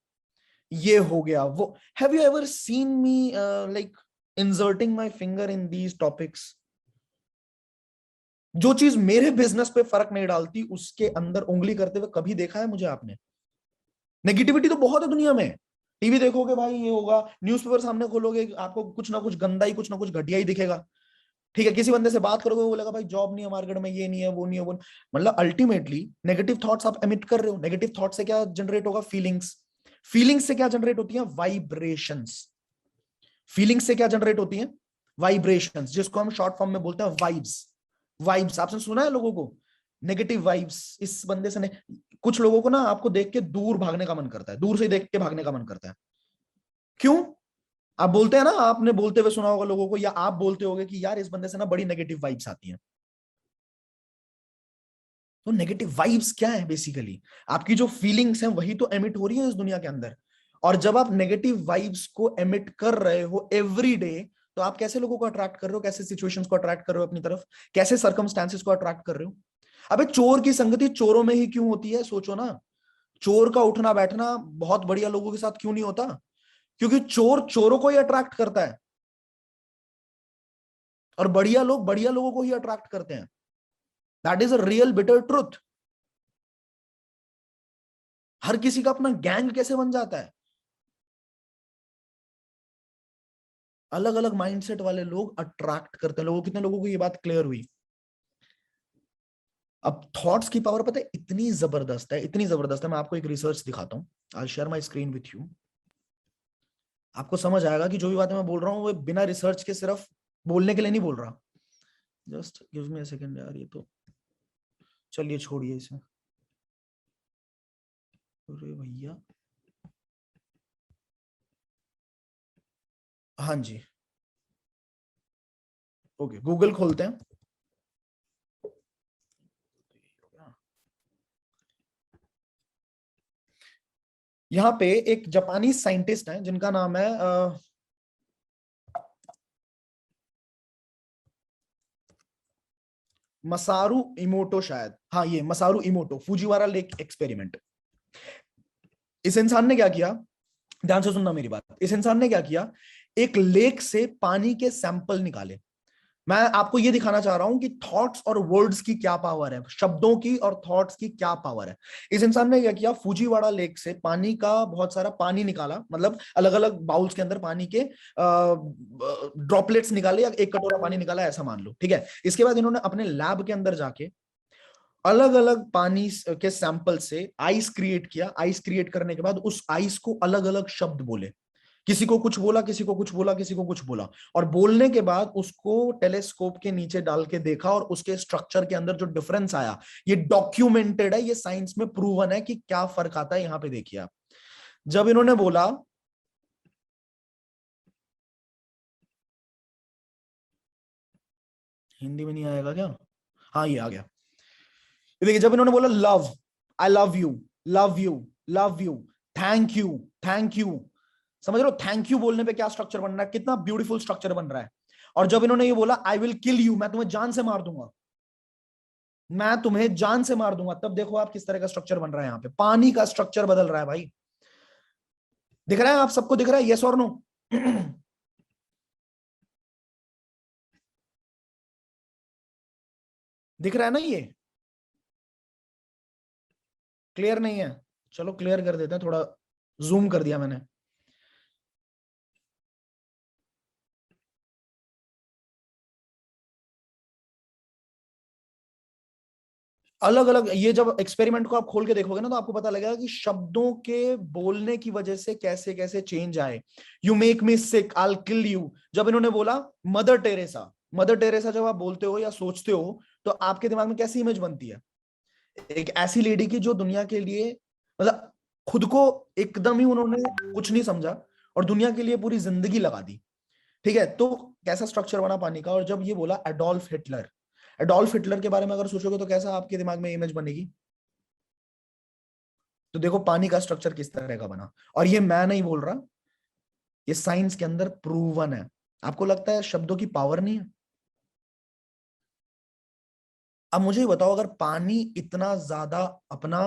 ये हो गया वो। Have you ever seen me like inserting my finger in these topics? जो चीज मेरे बिजनेस पे फर्क नहीं डालती, उसके अंदर उंगली करते हुए कभी देखा है मुझे आपने? नेगेटिविटी तो बहुत है दुनिया में। टीवी देखोगे भाई ये होगा, न्यूज़पेपर सामने खोलोगे आपको कुछ ना कुछ गंदा ही, कुछ ना कुछ घटिया ही दिखेगा। ठीक है, किसी बंदे से बात करोगे वो बोलेगा भाई जॉब नहीं है मार्केट में, ये नहीं है, वो नहीं है, वो नहीं। मतलब अल्टीमेटली नेगेटिव थॉट्स आप एमिट कर रहे हो। नेगेटिव थॉट से क्या जनरेट होगा? फीलिंग्स। फीलिंग्स से क्या जनरेट होती है? वाइब्रेशंस। फीलिंग्स से क्या जनरेट होती है? वाइब्रेशंस, जिसको हम शॉर्ट फॉर्म में बोलते हैं वाइब्स। वाइब्स आपने सुना है लोगों को? नेगेटिव वाइब्स, इस बंदे से नहीं। कुछ लोगों को ना आपको देख के दूर भागने का मन करता है, दूर से देख के भागने का मन करता है। क्यों? आप बोलते हैं ना, आपने बोलते हुए सुना होगा लोगों को, या आप बोलते होगे कि यार इस बंदे से ना बड़ी नेगेटिव वाइब्स आती हैं। तो नेगेटिव वाइब्स क्या है? बेसिकली आपकी जो फीलिंग्स हैं वही तो एमिट हो रही है इस दुनिया के अंदर। और जब आप नेगेटिव वाइब्स को एमिट कर रहे हो एवरी डे, तो आप कैसे लोगों को अट्रैक्ट कर रहे हो? कैसे सिचुएशंस को अट्रैक्ट कर रहे हो अपनी तरफ? कैसे सर्कमस्टांसेस को अट्रैक्ट कर रहे हो? अबे चोर की संगति चोरों में ही क्यों होती है? सोचो ना। चोर का उठना बैठना बहुत बढ़िया लोगों के साथ क्यों नहीं होता? क्योंकि चोर चोरों को ही अट्रैक्ट करता है, और बढ़िया लोग बढ़िया लोगों को ही अट्रैक्ट करते हैं। That is a real bitter truth. हर किसी का अपना गैंग कैसे बन जाता है? अलग अलग माइंडसेट वाले लोग अट्रैक्ट करते हैं लोगों। कितने लोगों को ये बात क्लियर हुई? अब थॉट्स की पावर पता है इतनी जबरदस्त है, इतनी जबरदस्त है। मैं आपको एक रिसर्च दिखाता हूँ, I share my screen with you. आपको समझ आएगा कि जो भी बातें मैं बोल रहा हूँ वो बिना रिसर्च के सिर्फ बोलने के लिए नहीं बोल रहा। Just give me a second यार, ये तो चलिए छोड़िए इसे। अरे भैया, हाँ जी, ओके, गूगल खोलते हैं। यहाँ पे एक जापानी साइंटिस्ट है जिनका नाम है मसारू इमोटो, शायद हाँ ये मसारू इमोटो, फूजीवारा लेक एक्सपेरिमेंट। इस इंसान ने क्या किया, ध्यान से सुनना मेरी बात। इस इंसान ने क्या किया, एक लेक से पानी के सैंपल निकाले। मैं आपको यह दिखाना चाह रहा हूं कि थॉट्स और वर्ड्स की क्या पावर है, शब्दों की और थॉट्स की क्या पावर है। इस इंसान ने क्या किया, फूजीवाड़ा लेक से पानी का बहुत सारा पानी निकाला, मतलब अलग अलग बाउल्स के अंदर पानी के ड्रॉपलेट्स निकाले, या एक कटोरा पानी निकाला ऐसा मान लो, ठीक है। इसके बाद इन्होंने अपने लैब के अंदर जाके अलग अलग पानी के सैंपल से आइस क्रिएट किया। आइस क्रिएट करने के बाद उस आइस को अलग अलग शब्द बोले, किसी को कुछ बोला, किसी को कुछ बोला, किसी को कुछ बोला, और बोलने के बाद उसको टेलीस्कोप के नीचे डाल के देखा, और उसके स्ट्रक्चर के अंदर जो डिफरेंस आया, ये डॉक्यूमेंटेड है, ये साइंस में प्रूवन है कि क्या फर्क आता है। यहां पे देखिए आप, जब इन्होंने बोला, हिंदी में नहीं आएगा क्या? हाँ ये आ गया। ये देखिए, जब इन्होंने बोला love, I love you, love you, love you, thank you, thank you, समझ रहे हो? थैंक यू बोलने पे क्या स्ट्रक्चर बन रहा है, कितना ब्यूटीफुल स्ट्रक्चर बन रहा है। और जब इन्होंने ये बोला आई विल किल यू, मैं तुम्हें जान से मार दूंगा, मैं तुम्हें जान से मार दूंगा, तब देखो आप किस तरह का स्ट्रक्चर बन रहा है। यहाँ पे पानी का स्ट्रक्चर बदल रहा है भाई। दिख रहा है आप सबको? दिख रहा है? यस और नो? दिख रहा है ना? ये क्लियर नहीं है? चलो क्लियर कर देते हैं, थोड़ा जूम कर दिया मैंने। अलग अलग, ये जब एक्सपेरिमेंट को आप खोल के देखोगे ना, तो आपको पता लगेगा कि शब्दों के बोलने की वजह से कैसे कैसे चेंज आए। You make me sick, I kill you, जब इन्होंने बोला मदर टेरेसा, मदर टेरेसा जब आप बोलते हो या सोचते हो तो आपके दिमाग में कैसी इमेज बनती है? एक ऐसी लेडी की जो दुनिया के लिए, मतलब खुद को एकदम ही उन्होंने कुछ नहीं समझा और दुनिया के लिए पूरी जिंदगी लगा दी। ठीक है, तो कैसा स्ट्रक्चर बना पानी का। और जब ये बोला एडोल्फ हिटलर, एडोल्फ हिटलर के बारे में अगर सोचोगे तो कैसा आपके दिमाग में इमेज बनेगी? तो देखो पानी का स्ट्रक्चर किस तरह का बना। और ये मैं नहीं बोल रहा, ये साइंस के अंदर प्रूवन है। आपको लगता है शब्दों की पावर नहीं है? अब मुझे ये बताओ, अगर पानी इतना ज्यादा अपना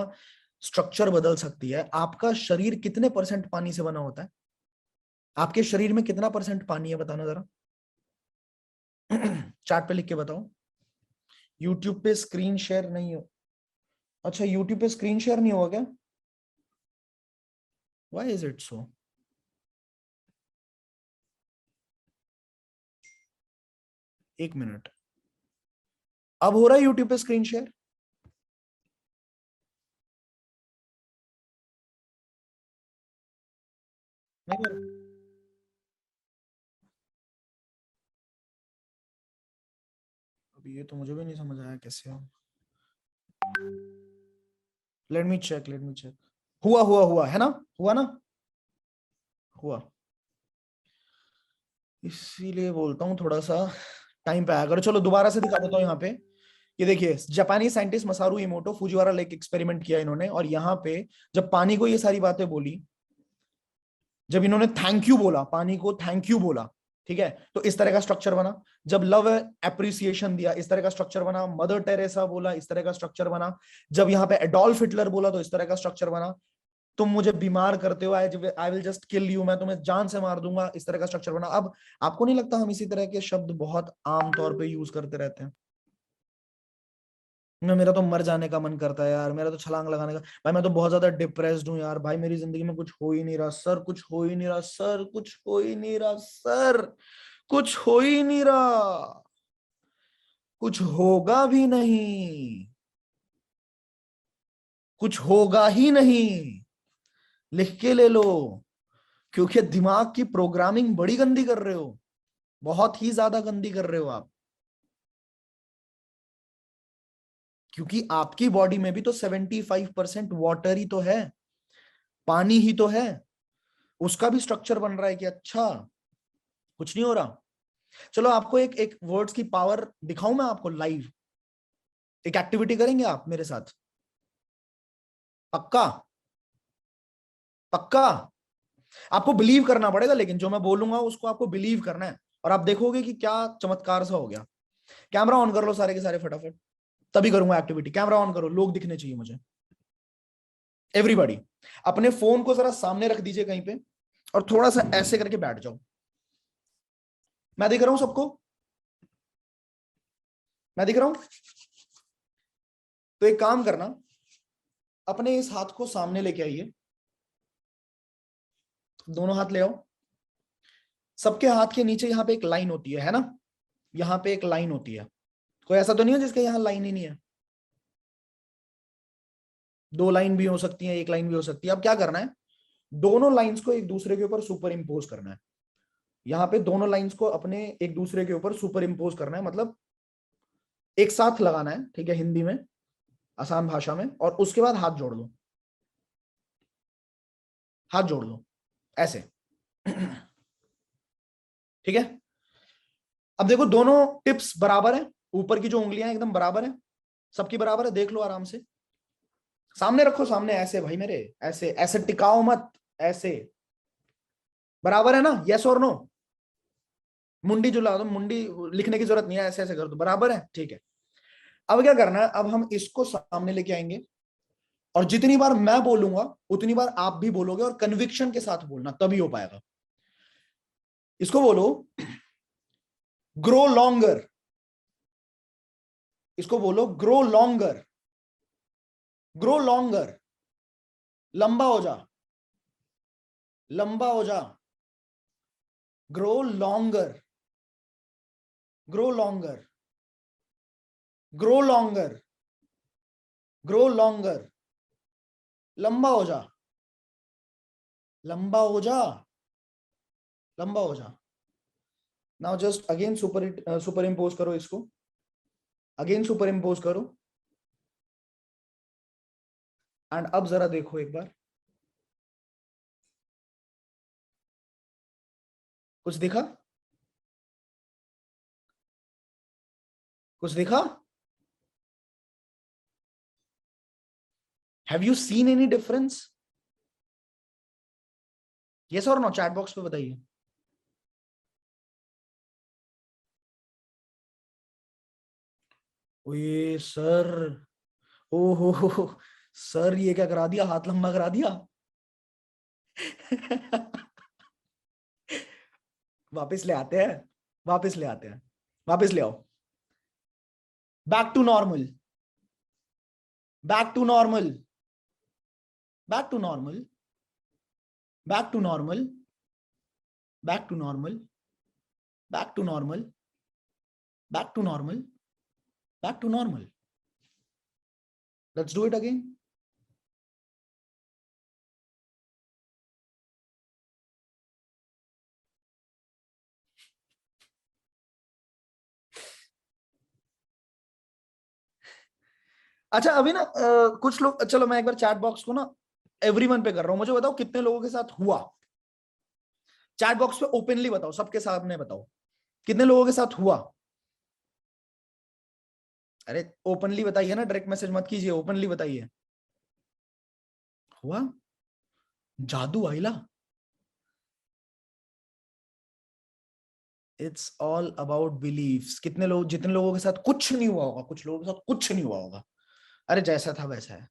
स्ट्रक्चर बदल सकती है, आपका शरीर कितने परसेंट पानी से बना होता है? आपके शरीर में कितना परसेंट पानी है, बताना जरा। चार्ट पे लिख के बताओ। यूट्यूब पे स्क्रीन शेयर नहीं हो? अच्छा, यूट्यूब पे स्क्रीन शेयर नहीं होगा क्या? Why is it so? एक मिनट, अब हो रहा है यूट्यूब पे स्क्रीन शेयर? नहीं हो रहा? अभी ये तो मुझे भी नहीं समझ आया कैसे हो। Let me check, let me check. हुआ हुआ हुआ है ना? हुआ ना? हुआ। इसीलिए बोलता हूँ थोड़ा सा टाइम पे आया करो। चलो दोबारा से दिखा देता हूँ यहाँ पे। ये देखिए, जापानी साइंटिस्ट मसारू इमोटो फुजिवारा लेक एक्सपेरिमेंट किया इन्होंने, और यहाँ पे जब पानी को ये सारी बातें बोली, जब इन्होंने थैंक यू बोला, पानी को थैंक यू बोला, ठीक है, तो इस तरह का स्ट्रक्चर बना। जब लव एप्रिसिएशन दिया, इस तरह का स्ट्रक्चर बना। मदर टेरेसा बोला, इस तरह का स्ट्रक्चर बना। जब यहाँ पे एडोल्फ हिटलर बोला तो इस तरह का स्ट्रक्चर बना। तुम मुझे बीमार करते हो, I will just kill you, मैं तुम्हें जान से मार दूंगा, इस तरह का स्ट्रक्चर बना। अब आपको नहीं लगता हम इसी तरह के शब्द बहुत आम तौर पे यूज करते रहते हैं? मैं, मेरा तो मर जाने का मन करता है यार, मेरा तो छलांग लगाने का। भाई मैं तो बहुत ज्यादा डिप्रेस्ड हूँ यार, भाई मेरी जिंदगी में कुछ हो ही नहीं रहा सर, कुछ हो ही नहीं रहा सर, कुछ हो ही नहीं रहा सर, कुछ हो ही नहीं रहा, कुछ होगा भी नहीं, कुछ होगा ही नहीं। लिख के ले लो, क्योंकि दिमाग की प्रोग्रामिंग बड़ी गंदी कर रहे हो, बहुत ही ज्यादा गंदी कर रहे हो आप। क्योंकि आपकी बॉडी में भी तो 75% वाटर ही तो है, पानी ही तो है। उसका भी स्ट्रक्चर बन रहा है कि अच्छा कुछ नहीं हो रहा। चलो आपको एक एक वर्ड्स की पावर दिखाऊं मैं आपको लाइव। एक एक्टिविटी करेंगे आप मेरे साथ? पक्का? पक्का? आपको बिलीव करना पड़ेगा, लेकिन जो मैं बोलूंगा उसको आपको बिलीव करना है, और आप देखोगे कि क्या चमत्कार सा हो गया। कैमरा ऑन कर लो सारे के सारे फटाफट, तभी करूंगा एक्टिविटी। कैमरा ऑन करो, लोग दिखने चाहिए मुझे। एवरीबॉडी अपने फोन को जरा सामने रख दीजिए कहीं पे, और थोड़ा सा ऐसे करके बैठ जाओ। मैं दिख रहा हूं सबको? मैं दिख रहा हूं? तो एक काम करना, अपने इस हाथ को सामने लेके आइए, दोनों हाथ ले आओ। सबके हाथ के नीचे यहाँ पे एक लाइन होती है ना? यहाँ पे एक लाइन होती है। कोई ऐसा तो नहीं है जिसके यहाँ लाइन ही नहीं है? दो लाइन भी हो सकती है, एक लाइन भी हो सकती है। अब क्या करना है, दोनों लाइंस को एक दूसरे के ऊपर सुपर इंपोज करना है। यहाँ पे दोनों लाइंस को अपने एक दूसरे के ऊपर सुपर इंपोज करना है, मतलब एक साथ लगाना है, ठीक है, हिंदी में, आसान भाषा में। और उसके बाद हाथ जोड़ दो, हाथ जोड़ दो ऐसे। ठीक है? अब देखो दोनों टिप्स बराबर है, ऊपर की जो उंगलियां एकदम बराबर है, सबकी बराबर है, देख लो आराम से, सामने रखो, सामने ऐसे भाई मेरे, ऐसे ऐसे टिकाओ मत, ऐसे बराबर है ना, यस और नो? मुंडी जुला दो, मुंडी लिखने की जरूरत नहीं है, ऐसे ऐसे कर दो, बराबर है, ठीक है। अब क्या करना है, अब हम इसको सामने लेके आएंगे और जितनी बार मैं बोलूंगा उतनी बार आप भी बोलोगे और कन्विक्शन के साथ बोलना, तभी हो पाएगा। इसको बोलो ग्रो लॉन्गर, इसको बोलो ग्रो लॉन्गर, ग्रो लॉन्गर, लंबा हो जा, लंबा हो जा, grow longer, grow longer, grow longer, grow longer, लंबा हो जा, लंबा हो जा, लंबा हो जा। Now just again super impose करो इसको, अगेन सुपर इम्पोज करो, एंड अब जरा देखो एक बार, कुछ दिखा? कुछ दिखा? Have you seen any difference? Yes और नो, चैट बॉक्स पे बताइए। ओए सर, ओहो सर, ये क्या करा दिया, हाथ लंबा करा दिया। वापस ले आते हैं, वापस ले आते हैं, वापस ले आओ, back to normal, back to normal, back to normal, back to normal, back to normal, back to normal, back to normal, back to normal. Let's do it again. अच्छा अभी ना कुछ लोग, चलो मैं एक बार चैट बॉक्स को ना एवरीवन पे कर रहा हूं, मुझे बताओ कितने लोगों के साथ हुआ। चैट बॉक्स पे ओपनली बताओ, सबके सामने बताओ कितने लोगों के साथ हुआ। अरे ओपनली बताइए ना, डायरेक्ट मैसेज मत कीजिए, ओपनली बताइए। हुआ? जादू आइला। It's all about believes. कितने लोग, जितने लोगों के साथ कुछ नहीं हुआ होगा, कुछ लोगों के साथ कुछ नहीं हुआ होगा, अरे जैसा था वैसा है।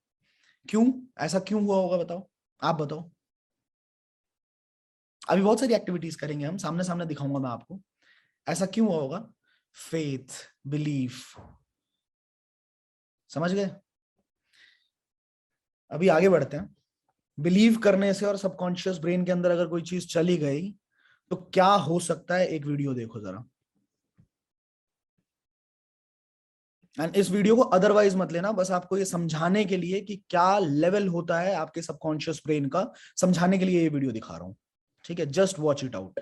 क्यों? ऐसा क्यों हुआ होगा बताओ, आप बताओ। अभी बहुत सारी एक्टिविटीज करेंगे हम, सामने सामने दिखाऊंगा मैं आपको, ऐसा क्यों हुआ होगा। फेथ, बिलीफ, समझ गए? अभी आगे बढ़ते हैं। बिलीव करने से और सबकॉन्शियस ब्रेन के अंदर अगर कोई चीज चली गई तो क्या हो सकता है, एक वीडियो देखो जरा। एंड इस वीडियो को अदरवाइज मत लेना, बस आपको ये समझाने के लिए कि क्या लेवल होता है आपके सबकॉन्शियस ब्रेन का, समझाने के लिए ये वीडियो दिखा रहा हूं, ठीक है? Just watch it out.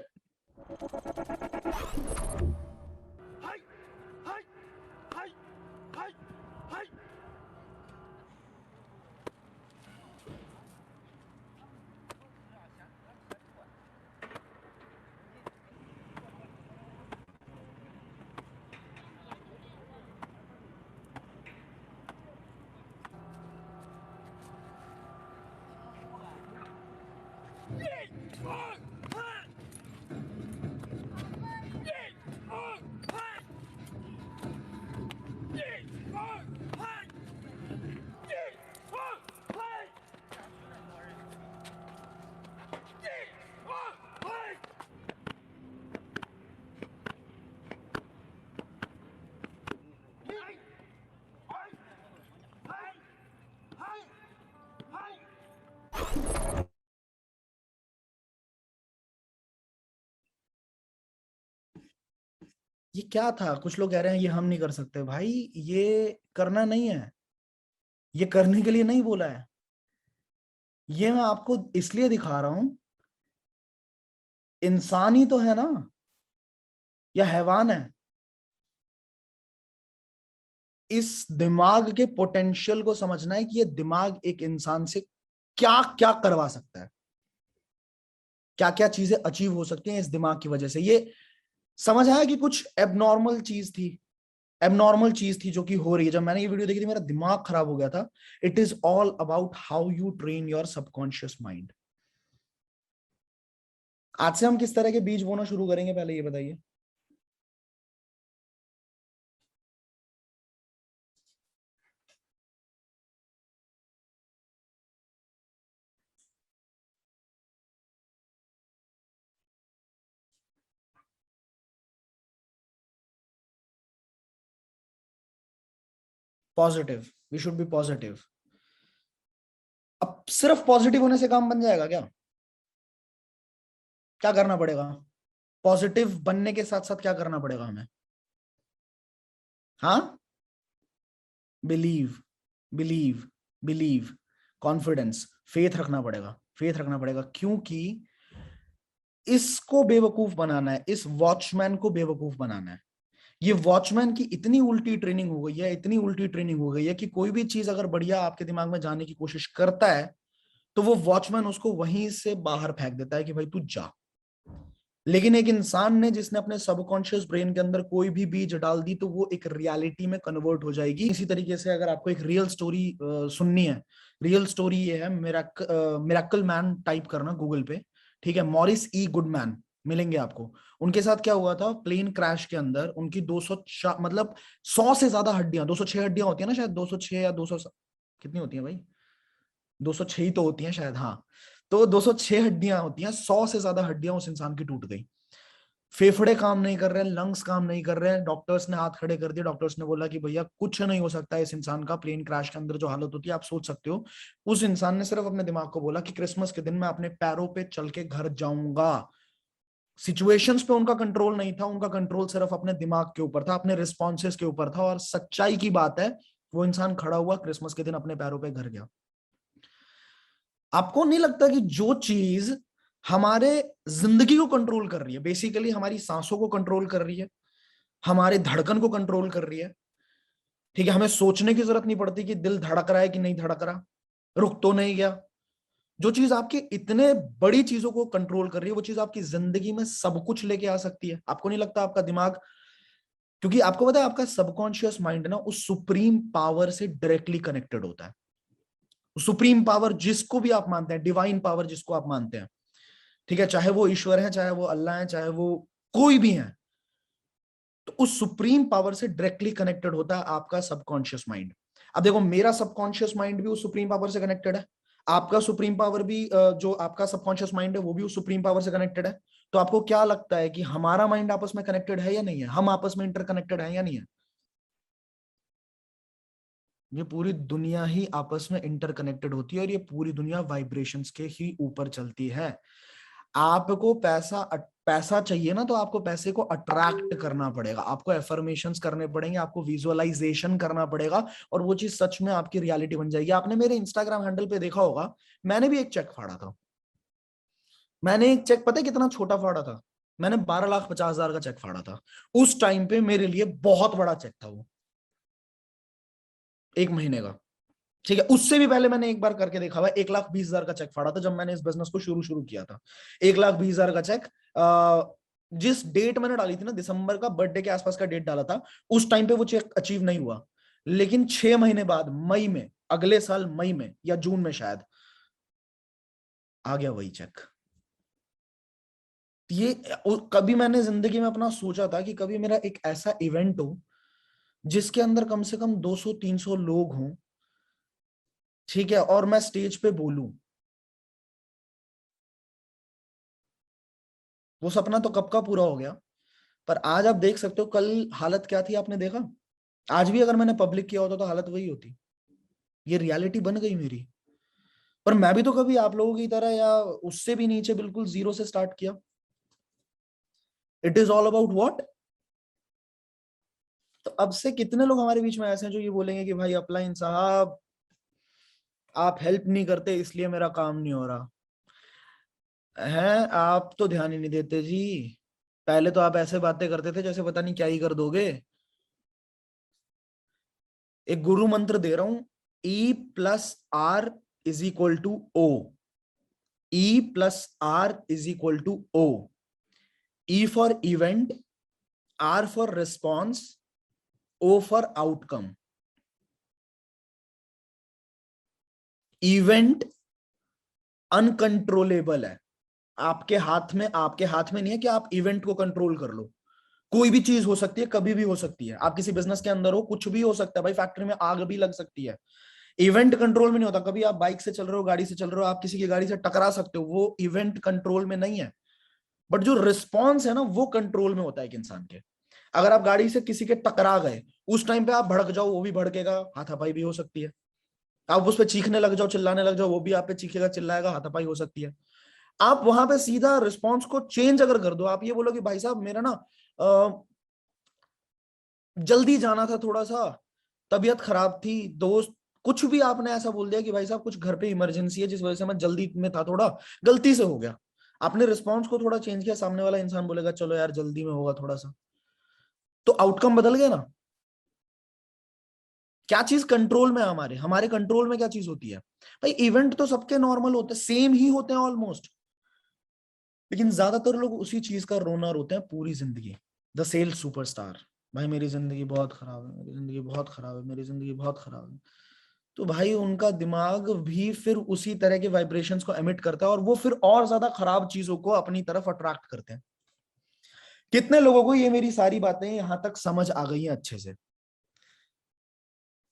ये क्या था? कुछ लोग कह रहे हैं ये हम नहीं कर सकते। भाई ये करना नहीं है, ये करने के लिए नहीं बोला है, ये मैं आपको इसलिए दिखा रहा हूं, इंसान ही तो है ना, या हैवान है? इस दिमाग के पोटेंशियल को समझना है कि ये दिमाग एक इंसान से क्या क्या करवा सकता है, क्या क्या चीजें अचीव हो सकती हैं इस दिमाग की वजह से। ये समझ आया कि कुछ एबनॉर्मल चीज थी, एबनॉर्मल चीज थी जो कि हो रही है। जब मैंने ये वीडियो देखी थी मेरा दिमाग खराब हो गया था। It is all about how you train your subconscious mind. आज से हम किस तरह के बीज बोना शुरू करेंगे, पहले ये बताइए। Positive, we should be positive. अब सिर्फ पॉजिटिव होने से काम बन जाएगा क्या? क्या करना पड़ेगा? पॉजिटिव बनने के साथ साथ क्या करना पड़ेगा हमें? हाँ, believe, believe, believe, confidence, faith रखना पड़ेगा, फेथ रखना पड़ेगा। क्योंकि इसको बेवकूफ बनाना है, इस वॉचमैन को बेवकूफ बनाना है। ये वॉचमैन की इतनी उल्टी ट्रेनिंग हो गई है, इतनी उल्टी ट्रेनिंग हो गई है कि कोई भी चीज अगर बढ़िया आपके दिमाग में जाने की कोशिश करता है तो वो वॉचमैन उसको वहीं से बाहर फेंक देता है कि भाई तू जा। लेकिन एक इंसान ने जिसने अपने सबकॉन्शियस ब्रेन के अंदर कोई भी बीज डाल दी तो वो एक रियलिटी में कन्वर्ट हो जाएगी। इसी तरीके से अगर आपको एक रियल स्टोरी सुननी है, रियल स्टोरी ये है, मिरेकल मैन टाइप करना गूगल पे, ठीक है, मॉरिस ई गुडमैन मिलेंगे आपको। उनके साथ क्या हुआ था, प्लेन क्रैश के अंदर उनकी 200 मतलब 100 से ज्यादा हड्डियां, 206 हड्डियां होती है ना शायद, 206 या 200, कितनी होती है भाई, 206 ही तो होती हैं शायद, हाँ। तो 206 हड्डियां होती हैं, 100 से ज्यादा हड्डियां उस इंसान की टूट गई। फेफड़े काम नहीं कर रहे हैं, लंग्स काम नहीं कर रहे हैं। डॉक्टर्स ने हाथ खड़े कर दिए, डॉक्टर्स ने बोला कि भैया कुछ नहीं हो सकता है इस इंसान का। प्लेन क्रैश के अंदर जो हालत होती है आप सोच सकते हो। उस इंसान ने सिर्फ अपने दिमाग को बोला कि क्रिसमस के दिन मैं अपने पैरों पे चल के घर जाऊंगा। सिचुएशंस पे उनका कंट्रोल नहीं था, उनका कंट्रोल सिर्फ अपने दिमाग के ऊपर था, अपने रिस्पॉन्सेस के ऊपर था। और सच्चाई की बात है, वो इंसान खड़ा हुआ क्रिसमस के दिन अपने पैरों पे घर गया। आपको नहीं लगता कि जो चीज हमारे जिंदगी को कंट्रोल कर रही है, बेसिकली हमारी सांसों को कंट्रोल कर रही है, हमारे धड़कन को कंट्रोल कर रही है, ठीक है, हमें सोचने की जरूरत नहीं पड़ती कि दिल धड़क रहा है कि नहीं धड़क रहा, रुक तो नहीं गया। जो चीज आपकी इतने बड़ी चीजों को कंट्रोल कर रही है वो चीज आपकी जिंदगी में सब कुछ लेके आ सकती है। आपको नहीं लगता आपका दिमाग, क्योंकि आपको पता है आपका सबकॉन्शियस माइंड ना उस सुप्रीम पावर से डायरेक्टली कनेक्टेड होता है। सुप्रीम पावर जिसको भी आप मानते हैं, डिवाइन पावर जिसको आप मानते हैं, ठीक है, चाहे वो ईश्वर है, चाहे वो अल्लाह है, चाहे वो कोई भी है, तो उस सुप्रीम पावर से डायरेक्टली कनेक्टेड होता है आपका सबकॉन्शियस माइंड। अब देखो, मेरा सबकॉन्शियस माइंड भी उस सुप्रीम पावर से कनेक्टेड है, आपका सुप्रीम पावर भी जो आपका सबकॉन्शियस माइंड है वो भी उस सुप्रीम पावर से कनेक्टेड है। तो आपको क्या लगता है कि हमारा माइंड आपस में कनेक्टेड है या नहीं है? हम आपस में इंटरकनेक्टेड है या नहीं है? ये पूरी दुनिया ही आपस में इंटरकनेक्टेड होती है और ये पूरी दुनिया वाइब्रेशंस के ही ऊपर चलती है। आपको पैसा चाहिए ना, तो आपको पैसे को अट्रैक्ट करना पड़ेगा, आपको एफर्मेशंस करने पड़ेंगे, आपको विजुअलाइजेशन करना पड़ेगा, और वो चीज सच में आपकी रियलिटी बन जाएगी। आपने मेरे इंस्टाग्राम हैंडल पे देखा होगा, मैंने भी एक चेक फाड़ा था। मैंने एक चेक पता है कितना छोटा फाड़ा था? मैंने 12,50,000 का चेक फाड़ा था। उस टाइम पे मेरे लिए बहुत बड़ा चेक था वो, एक महीने का, ठीक है। उससे भी पहले मैंने एक बार करके देखा हुआ, 1,20,000 का चेक फाड़ा था जब मैंने इस बिजनेस को शुरू शुरू किया था। 1,20,000 का चेक, जिस डेट मैंने डाली थी ना, दिसंबर का बर्थडे के आसपास का डेट डाला था, उस टाइम पे वो चेक अचीव नहीं हुआ। लेकिन 6 महीने बाद, मई में, अगले साल मई में या जून में शायद, आ गया वही चेक। ये कभी मैंने जिंदगी में अपना सोचा था कि कभी मेरा एक ऐसा इवेंट हो जिसके अंदर कम से कम 200-300 लोग हों, ठीक है, और मैं स्टेज पे बोलूं? वो सपना तो कब का पूरा हो गया। पर आज आप देख सकते हो कल हालत क्या थी, आपने देखा? आज भी अगर मैंने पब्लिक किया होता तो हालत वही होती। ये रियलिटी बन गई मेरी। पर मैं भी तो कभी आप लोगों की तरह या उससे भी नीचे बिल्कुल जीरो से स्टार्ट किया। It is all about what. तो अब से कितने लोग हमारे बीच में ऐसे हैं जो ये बोलेंगे कि भाई अपलाइन साहब, आप हेल्प नहीं करते इसलिए मेरा काम नहीं हो रहा है। आप तो ध्यान ही नहीं देते जी। पहले तो आप ऐसे बातें करते थे जैसे पता नहीं क्या ही कर दोगे। एक गुरु मंत्र दे रहा हूं, E+R = O। E+R = O। E for event, R for response, O for outcome. Event uncontrollable है, आपके हाथ में नहीं है कि आप इवेंट को कंट्रोल कर लो। कोई भी चीज हो सकती है, कभी भी हो सकती है। आप किसी बिजनेस के अंदर हो, कुछ भी हो सकता है भाई, फैक्ट्री में आग भी लग सकती है। इवेंट कंट्रोल में नहीं होता। कभी आप बाइक से चल रहे हो, गाड़ी से चल रहे हो, आप किसी की गाड़ी से टकरा सकते हो, वो इवेंट कंट्रोल में नहीं है। बट जो रिस्पॉन्स है ना, वो कंट्रोल में होता है एक इंसान के। अगर आप गाड़ी से किसी के टकरा गए, उस टाइम पे आप भड़क जाओ, वो भी भड़केगा, हाथापाई भी हो सकती है। आप उस पर चीखने लग जाओ, चिल्लाने लग जाओ, वो भी आप पे चीखेगा, चिल्लाएगा, हाथापाई हो सकती है। आप वहां पे सीधा रिस्पॉन्स को चेंज अगर कर दो, आप ये बोलो कि भाई साहब मेरा ना जल्दी जाना था, थोड़ा सा तबीयत खराब थी, दोस्त, कुछ भी आपने ऐसा बोल दिया कि भाई साहब कुछ घर पे इमरजेंसी है जिस वजह से मैं जल्दी में था, थोड़ा गलती से हो गया। आपने रिस्पॉन्स को थोड़ा चेंज किया, सामने वाला इंसान बोलेगा चलो यार जल्दी में होगा थोड़ा सा, तो आउटकम बदल गया ना। क्या चीज कंट्रोल में है, हमारे हमारे कंट्रोल में क्या चीज होती है भाई। इवेंट तो सबके नॉर्मल होते हैं, सेम ही होते हैं ऑलमोस्ट, लेकिन ज्यादातर लोग उसी चीज का रोना रोते हैं पूरी जिंदगी। द सेल्स सुपरस्टार, भाई मेरी जिंदगी बहुत खराब है, मेरी जिंदगी बहुत खराब है, मेरी जिंदगी बहुत खराब है। तो भाई उनका दिमाग भी फिर उसी तरह के वाइब्रेशंस को एमिट करता है, और वो फिर और ज्यादा खराब चीजों को अपनी तरफ अट्रैक्ट करते हैं। कितने लोगों को ये मेरी सारी बातें यहां तक समझ आ गई हैं अच्छे से।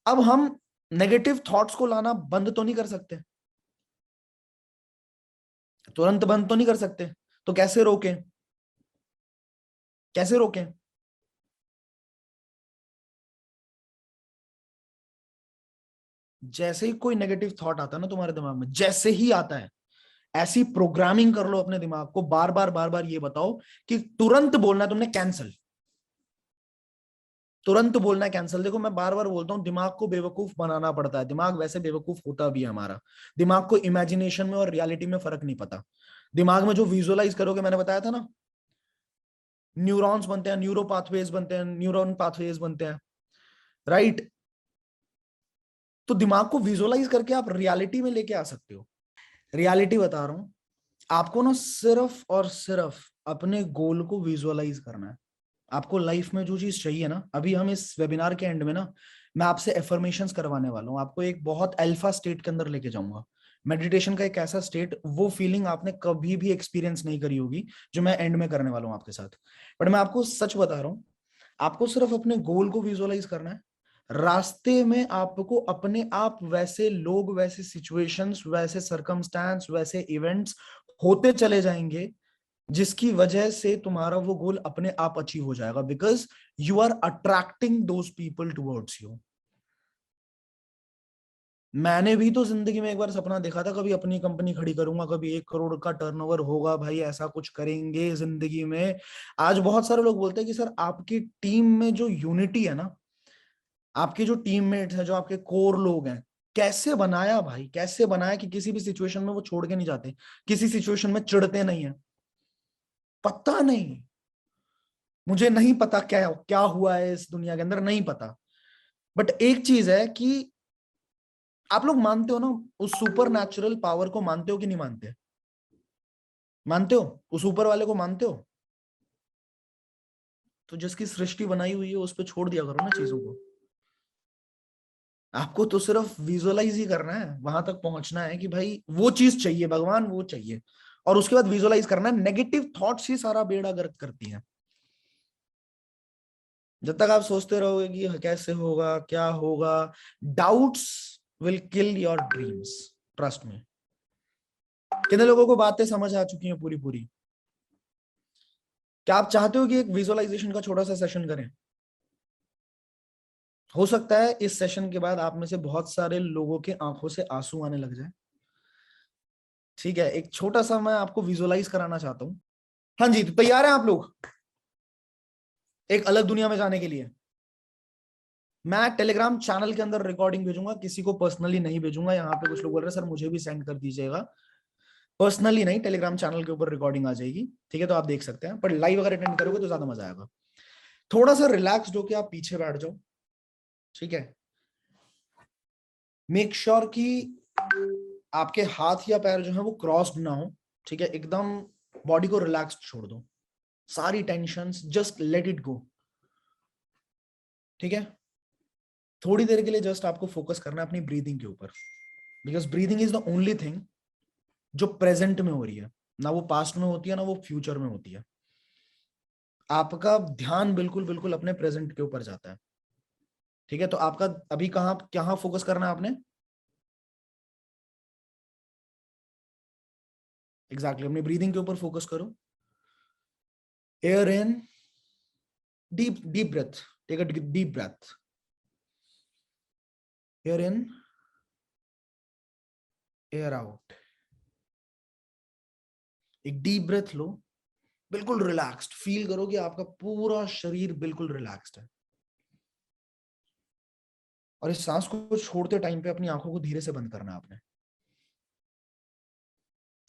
अब हम नेगेटिव थॉट्स को लाना बंद तो नहीं कर सकते, तुरंत बंद तो नहीं कर सकते, तो कैसे रोकें, कैसे रोकें। जैसे ही कोई नेगेटिव थॉट आता है ना तुम्हारे दिमाग में, जैसे ही आता है, ऐसी प्रोग्रामिंग कर लो अपने दिमाग को, बार बार ये बताओ कि तुरंत बोलना है तुमने कैंसिल, तुरंत बोलना है कैंसिल। देखो मैं बार बार बोलता हूं, दिमाग को बेवकूफ बनाना पड़ता है, दिमाग वैसे बेवकूफ होता भी है हमारा। दिमाग को इमेजिनेशन में और रियलिटी में फर्क नहीं पता। दिमाग में जो विजुअलाइज करोगे, मैंने बताया था ना, न्यूरॉन्स बनते हैं, न्यूरो पाथवेज बनते हैं, न्यूरॉन पाथवेज बनते हैं, राइट। तो दिमाग को विजुअलाइज करके आप रियलिटी में लेके आ सकते हो। रियलिटी बता रहा हूं, आपको ना सिर्फ और सिर्फ अपने गोल को विजुअलाइज करना है। आपको लाइफ में जो चीज चाहिए ना, अभी हम इस वेबिनार के एंड में ना, मैं आपसे एफर्मेशंस करवाने वाला हूँ, आपको एक बहुत अल्फा स्टेट के अंदर लेके जाऊंगा। मेडिटेशन का एक ऐसा स्टेट, वो फीलिंग आपने कभी भी एक्सपीरियंस नहीं करी होगी, जो मैं एंड में करने वाला हूँ आपके साथ। बट मैं आपको सच बता रहा हूँ, आपको सिर्फ अपने गोल को विजुअलाइज करना है। रास्ते में आपको अपने आप वैसे लोग, वैसे सिचुएशंस, वैसे सरकमस्टांस, वैसे इवेंट्स होते चले जाएंगे, जिसकी वजह से तुम्हारा वो गोल अपने आप अचीव हो जाएगा, because you are attracting those people towards you. मैंने भी तो जिंदगी में एक बार सपना देखा था, कभी अपनी कंपनी खड़ी करूंगा, कभी 1 करोड़ का टर्नओवर होगा, भाई ऐसा कुछ करेंगे जिंदगी में। आज बहुत सारे लोग बोलते हैं कि सर आपकी टीम में जो यूनिटी है ना, आपके जो टीममेट्स हैं, जो आपके कोर लोग हैं, कैसे बनाया भाई, कैसे बनाया कि किसी भी सिचुएशन में वो छोड़ के नहीं जाते, किसी सिचुएशन में चिढ़ते नहीं है। पता नहीं, मुझे नहीं पता क्या क्या हुआ है इस दुनिया के अंदर, नहीं पता। बट एक चीज है कि आप लोग मानते हो ना, उस सुपर नेचुरल पावर को मानते हो कि नहीं मानते? मानते हो उस ऊपर वाले को, मानते हो? तो जिसकी सृष्टि बनाई हुई है उस पर छोड़ दिया करो ना चीजों को। आपको तो सिर्फ विजुअलाइज ही करना है, वहां तक पहुंचना है कि भाई वो चीज चाहिए, भगवान वो चाहिए, और उसके बाद विजुअलाइज करना है। नेगेटिव थॉट्स ही सारा बेड़ा गर्क करती हैं। जब तक आप सोचते रहोगे कि कैसे होगा, क्या होगा, doubts will kill your dreams, trust में। कितने लोगों को बातें समझ आ चुकी हैं पूरी पूरी? क्या आप चाहते हो कि एक विजुअलाइजेशन का छोटा सा सेशन करें? हो सकता है इस सेशन के बाद आप में से बहुत सारे लोगों के आंखों से आंसू आने लग जाए। ठीक है, एक छोटा सा मैं आपको विजुअलाइज कराना चाहता हूं। हाँ जी, तो तैयार हैं आप लोग एक अलग दुनिया में जाने के लिए? मैं टेलीग्राम चैनल के अंदर रिकॉर्डिंग भेजूंगा, किसी को पर्सनली नहीं भेजूंगा। यहाँ पे कुछ लोग बोल रहे हैं सर मुझे भी सेंड कर दीजिएगा। पर्सनली नहीं, टेलीग्राम चैनल के ऊपर रिकॉर्डिंग आ जाएगी, ठीक है? तो आप देख सकते हैं, पर लाइव अगर अटेंड करोगे तो ज्यादा मजा आएगा। थोड़ा सा रिलैक्स होकर आप पीछे बैठ जाओ, ठीक है? मेक श्योर कि आपके हाथ या पैर जो है वो क्रॉस्ड ना हो, ठीक है? एकदम बॉडी को रिलैक्स छोड़ दो, सारी tension just let it go, ठीक है? थोड़ी देर के लिए जस्ट आपको फोकस करना है अपनी ब्रीदिंग के ऊपर, because breathing is the only thing जो प्रेजेंट में हो रही है, ना वो पास्ट में होती है ना वो फ्यूचर में होती है। आपका ध्यान बिल्कुल बिल्कुल अपने प्रेजेंट के ऊपर जाता है। ठीक है, तो आपका अभी कहाँ कहाँ फोकस करना है आपने? एग्जैक्टली अपनी ब्रीदिंग के ऊपर फोकस करो। Air in, deep deep breath, take a deep breath. Air in, air out. एक डीप ब्रेथ लो, बिल्कुल रिलैक्स्ड फील करो कि आपका पूरा शरीर बिल्कुल रिलैक्स्ड है। और इस सांस को छोड़ते टाइम पे अपनी आंखों को धीरे से बंद करना है आपने।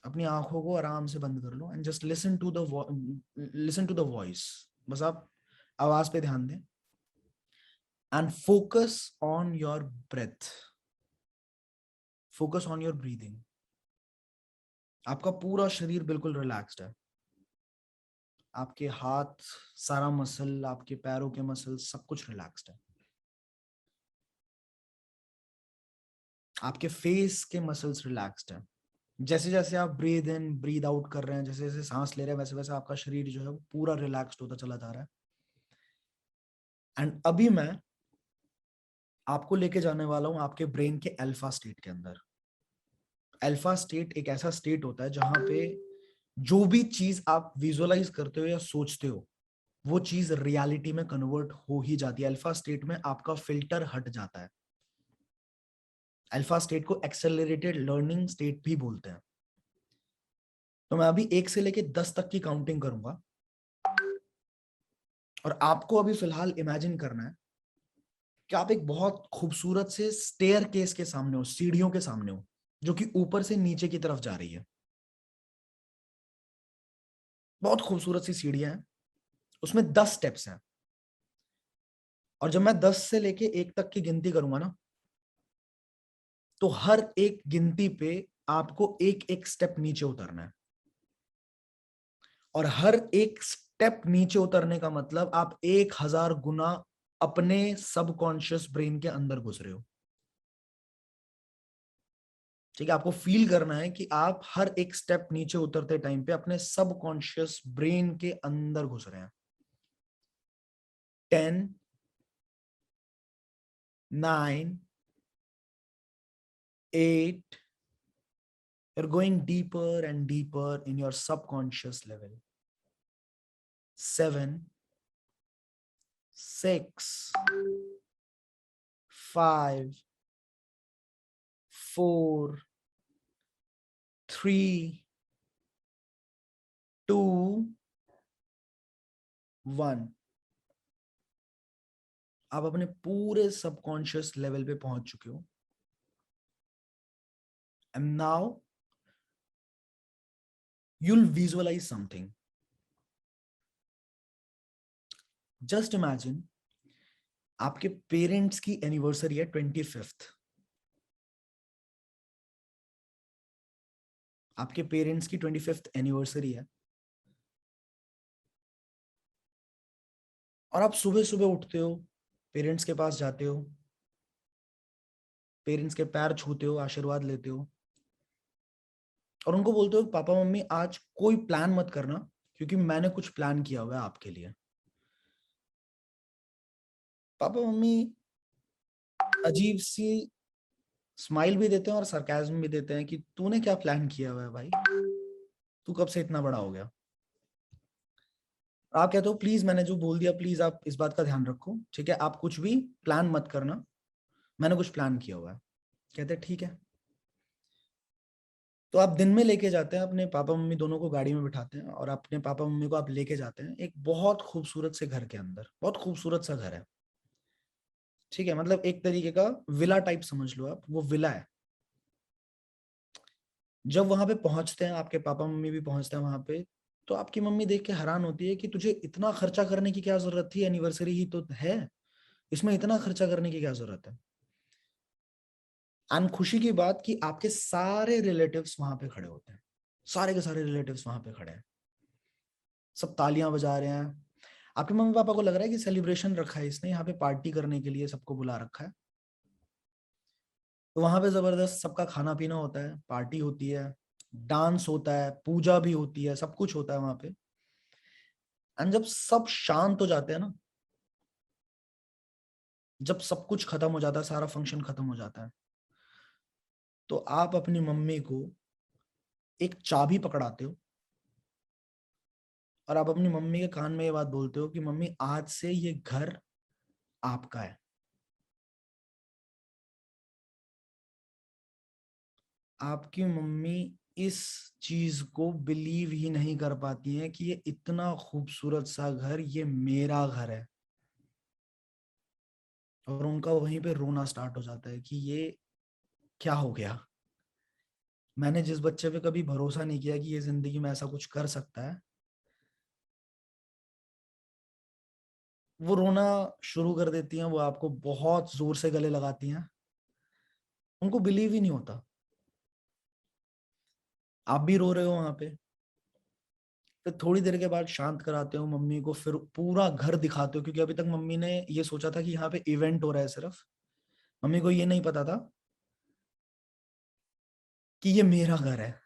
अपनी आंखों को आराम से बंद कर लो and just listen to the voice. बस आप आवाज पे ध्यान दें and focus on your breath, focus on your breathing. आपका पूरा शरीर बिल्कुल रिलैक्स्ड है। आपके हाथ, सारा मसल, आपके पैरों के मसल, सब कुछ रिलैक्स्ड है। आपके फेस के मसल्स रिलैक्स्ड है। जैसे जैसे आप ब्रीद इन ब्रीद आउट कर रहे हैं, जैसे जैसे सांस ले रहे हैं, वैसे वैसे आपका शरीर जो है वो पूरा रिलैक्स्ड होता चला जा रहा है। एंड अभी मैं आपको लेके जाने वाला हूं आपके ब्रेन के अल्फा स्टेट के अंदर। अल्फा स्टेट एक ऐसा स्टेट होता है जहां पे जो भी चीज आप विजुअलाइज करते हो या सोचते हो वो चीज रियलिटी में कन्वर्ट हो ही जाती है। अल्फा स्टेट में आपका फिल्टर हट जाता है। अल्फा स्टेट को एक्सेलरेटेड लर्निंग स्टेट भी बोलते हैं। तो मैं अभी 1 से लेके 10 तक की काउंटिंग करूंगा और आपको अभी फिलहाल इमेजिन करना है कि आप एक बहुत खूबसूरत से स्टेयर केस के सामने हो, सीढ़ियों के सामने हो, जो कि ऊपर से नीचे की तरफ जा रही है। बहुत खूबसूरत सी सीढ़ियां हैं, उसमें 10 स्टेप्स हैं। और जब मैं 10 से लेके 1 तक की गिनती करूंगा ना, तो हर एक गिनती पे आपको एक एक स्टेप नीचे उतरना है। और हर एक स्टेप नीचे उतरने का मतलब आप 1000 गुना अपने सबकॉन्शियस ब्रेन के अंदर घुस रहे हो। ठीक है, आपको फील करना है कि आप हर एक स्टेप नीचे उतरते टाइम पे अपने सबकॉन्शियस ब्रेन के अंदर घुस रहे हैं। 10, 9, 8, you're going deeper and deeper in your subconscious level. 7, 6, 5, 4, 3, 2, 1। आप अपने पूरे सबकॉन्शियस लेवल पे पहुंच चुके हो। And now you'll visualize something. Just imagine आपके पेरेंट्स की एनिवर्सरी है 25th। आपके पेरेंट्स की 25th एनिवर्सरी है और आप सुबह सुबह उठते हो, पेरेंट्स के पास जाते हो, पेरेंट्स के पैर छूते हो, आशीर्वाद लेते हो और उनको बोलते हो पापा मम्मी आज कोई प्लान मत करना क्योंकि मैंने कुछ प्लान किया हुआ है आपके लिए। पापा मम्मी अजीब सी स्माइल भी देते हैं और सरकाज़म भी देते हैं कि तूने क्या प्लान किया हुआ है भाई, तू कब से इतना बड़ा हो गया। आप कहते हो प्लीज मैंने जो बोल दिया प्लीज आप इस बात का ध्यान रखो, ठीक है, आप कुछ भी प्लान मत करना, मैंने कुछ प्लान किया हुआ है। कहते हैं ठीक है। तो आप दिन में लेके जाते हैं अपने पापा मम्मी दोनों को, गाड़ी में बिठाते हैं और अपने पापा मम्मी को आप लेके जाते हैं एक बहुत खूबसूरत से घर के अंदर। बहुत खूबसूरत सा घर है, ठीक है, मतलब एक तरीके का विला टाइप समझ लो आप, वो विला है। जब वहां पे पहुंचते हैं, आपके पापा मम्मी भी पहुंचते हैं वहां पे, तो आपकी मम्मी देख के हैरान होती है कि तुझे इतना खर्चा करने की क्या जरूरत थी, एनिवर्सरी ही तो है, इसमें इतना खर्चा करने की क्या जरूरत है। एंड खुशी की बात कि आपके सारे रिलेटिव्स वहां पे खड़े होते हैं, सारे के सारे रिलेटिव्स वहां पे खड़े हैं, सब तालियां बजा रहे हैं। आपके मम्मी पापा को लग रहा है कि सेलिब्रेशन रखा है इसने, यहाँ पे पार्टी करने के लिए सबको बुला रखा है। तो वहां पे जबरदस्त सबका खाना पीना होता है, पार्टी होती है, डांस होता है, पूजा भी होती है, सब कुछ होता है वहां पे। एंड जब सब शांत हो जाते हैं ना, जब सब कुछ खत्म हो जाता है, सारा फंक्शन खत्म हो जाता है, तो आप अपनी मम्मी को एक चाबी पकड़ाते हो और आप अपनी मम्मी के कान में ये बात बोलते हो कि मम्मी आज से ये घर आपका है। आपकी मम्मी इस चीज को बिलीव ही नहीं कर पाती हैं कि ये इतना खूबसूरत सा घर, ये मेरा घर है। और उनका वहीं पे रोना स्टार्ट हो जाता है कि ये क्या हो गया। मैंने जिस बच्चे पे कभी भरोसा नहीं किया कि ये जिंदगी में ऐसा कुछ कर सकता है, वो रोना शुरू कर देती हैं। वो आपको बहुत जोर से गले लगाती हैं, उनको बिलीव ही नहीं होता। आप भी रो रहे हो वहां पे। फिर थोड़ी देर के बाद शांत कराते हो मम्मी को, फिर पूरा घर दिखाते हो, क्योंकि अभी तक मम्मी ने ये सोचा था कि यहाँ पे इवेंट हो रहा है सिर्फ। मम्मी को ये नहीं पता था कि ये मेरा घर है।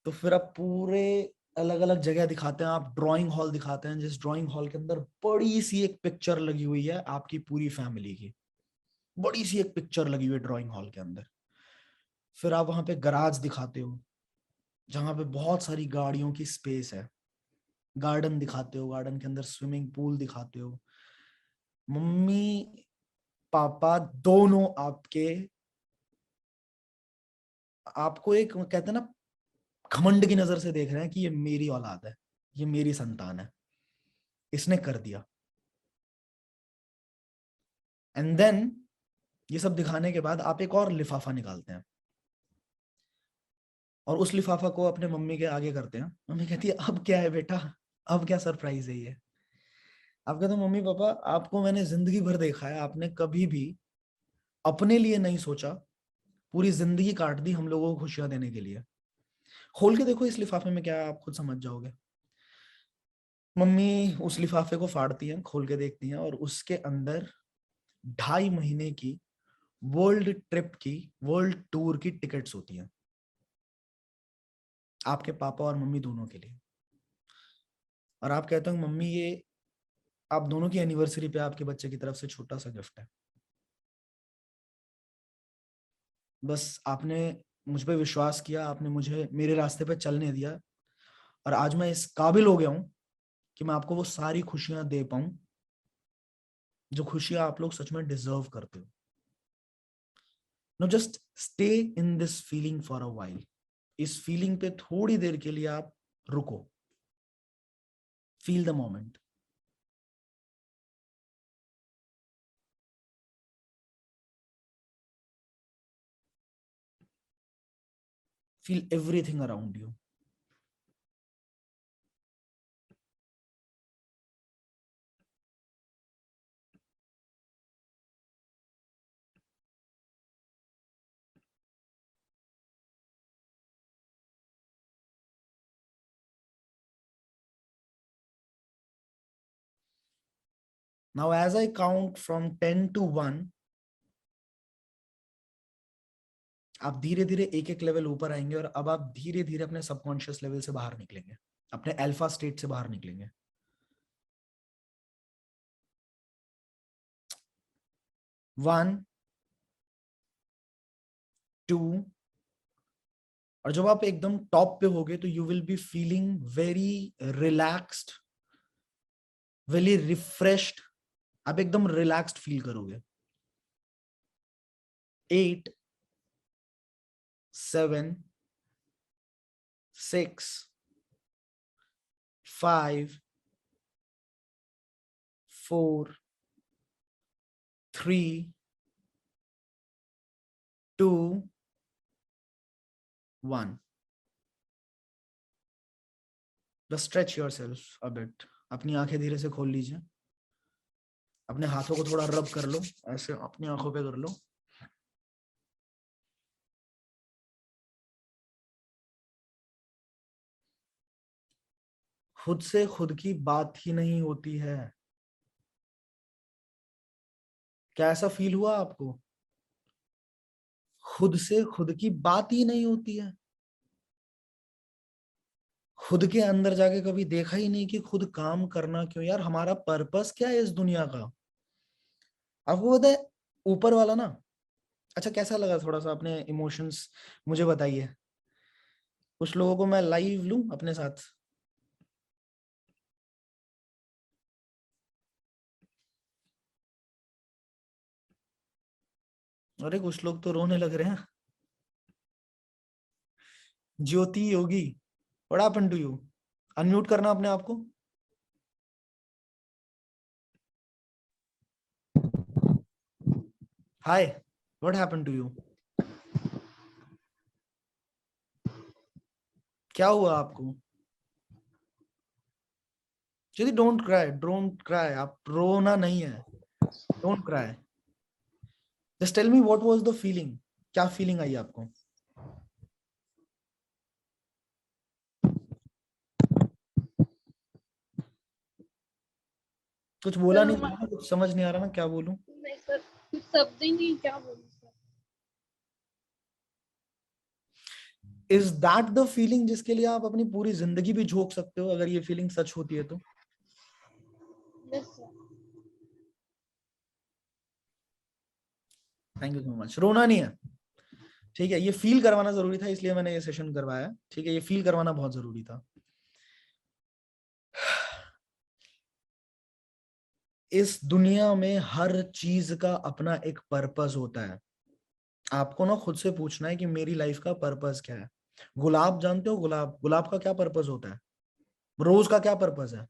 तो फिर आप पूरे अलग अलग जगह दिखाते हैं, आप ड्राइंग हॉल दिखाते हैं, जिस ड्राइंग हॉल के अंदर बड़ी सी एक पिक्चर लगी हुई है आपकी पूरी फैमिली की। बड़ी सी एक पिक्चर लगी हुई है ड्राइंग हॉल के अंदर। फिर आप वहां पे गराज दिखाते हो, जहां पे बहुत सारी गाड़ियों की स्पेस है। गार्डन दिखाते हो, गार्डन के अंदर स्विमिंग पूल दिखाते हो। मम्मी पापा दोनों आपके, आपको एक कहते हैं ना, घमंड की नजर से देख रहे हैं कि ये मेरी औलाद है, ये मेरी संतान है, इसने कर दिया। एंड देन ये सब दिखाने के बाद आप एक और लिफाफा निकालते हैं और उस लिफाफा को अपने मम्मी के आगे करते हैं। मम्मी कहती है अब क्या है बेटा, अब क्या सरप्राइज है ये। आप कहते हो मम्मी पापा आपको मैंने जिंदगी भर देखा है, आपने कभी भी अपने लिए नहीं सोचा, पूरी जिंदगी काट दी हम लोगों को खुशियां देने के लिए। खोल के देखो इस लिफाफे में क्या है, आप खुद समझ जाओगे। मम्मी उस लिफाफे को फाड़ती हैं, खोल के देखती हैं, और उसके अंदर 2.5 महीने की वर्ल्ड ट्रिप की, वर्ल्ड टूर की टिकट्स होती हैं, आपके पापा और मम्मी दोनों के लिए। और आप कहते हो मम्मी ये आप दोनों की एनिवर्सरी पे आपके बच्चे की तरफ से छोटा सा गिफ्ट है। बस आपने मुझ पे विश्वास किया, आपने मुझे मेरे रास्ते पे चलने दिया, और आज मैं इस काबिल हो गया हूं कि मैं आपको वो सारी खुशियां दे पाऊं जो खुशियां आप लोग सच में डिजर्व करते हो। No just stay in this feeling for a while. इस फीलिंग पे थोड़ी देर के लिए आप रुको, feel the moment, feel everything around you. Now as I count from 10 to 1, आप धीरे धीरे एक एक लेवल ऊपर आएंगे, और अब आप धीरे धीरे अपने सबकॉन्शियस लेवल से बाहर निकलेंगे, अपने अल्फा स्टेट से बाहर निकलेंगे। 1, 2, और जब आप एकदम टॉप पे होगे तो you will be feeling very relaxed, very refreshed. आप एकदम रिलैक्स्ड फील करोगे। 8, 7, 6, 5, 4, 3, 2, 1। बस stretch your self a bit. अपनी आंखें धीरे से खोल लीजिए, अपने हाथों को थोड़ा रब कर लो, ऐसे अपनी आंखों पे कर लो। खुद से खुद की बात ही नहीं होती है। क्या ऐसा फील हुआ आपको खुद से खुद की बात ही नहीं होती है। खुद के अंदर जाके कभी देखा ही नहीं कि खुद काम करना क्यों यार, हमारा पर्पस क्या है इस दुनिया का। आपको पता है ऊपर वाला ना, अच्छा कैसा लगा थोड़ा सा अपने इमोशंस मुझे बताइए। कुछ लोगों को मैं लाइव लूं अपने साथ। अरे कुछ लोग तो रोने लग रहे हैं। Jyoti Yogi, what happened to you? Unmute करना अपने आप को। Hi, what happened to you? क्या हुआ आपको? यदि डोंट क्राई, डोंट क्राई, आप रोना नहीं है, don't cry. Just tell me what was the feeling, क्या फीलिंग आई आपको? कुछ बोला सर नहीं जा रहा, कुछ समझ नहीं आ रहा ना क्या बोलूं। नहीं सर, कुछ शब्द ही नहीं, क्या बोलूं sir. Is that the feeling जिसके लिए आप अपनी पूरी जिंदगी भी झोंक सकते हो, अगर ये फीलिंग सच होती है तो? Yes sir. Thank you so much. रोना नहीं है, ठीक है, ये फील करवाना जरूरी था, इसलिए मैंने ये सेशन करवाया, ठीक है, ये फील करवाना बहुत जरूरी था। इस दुनिया में हर चीज का अपना एक पर्पस होता है। आपको ना खुद से पूछना है कि मेरी लाइफ का पर्पस क्या है। गुलाब जानते हो, गुलाब, गुलाब का क्या पर्पस होता है? रोज का क्या पर्पस है?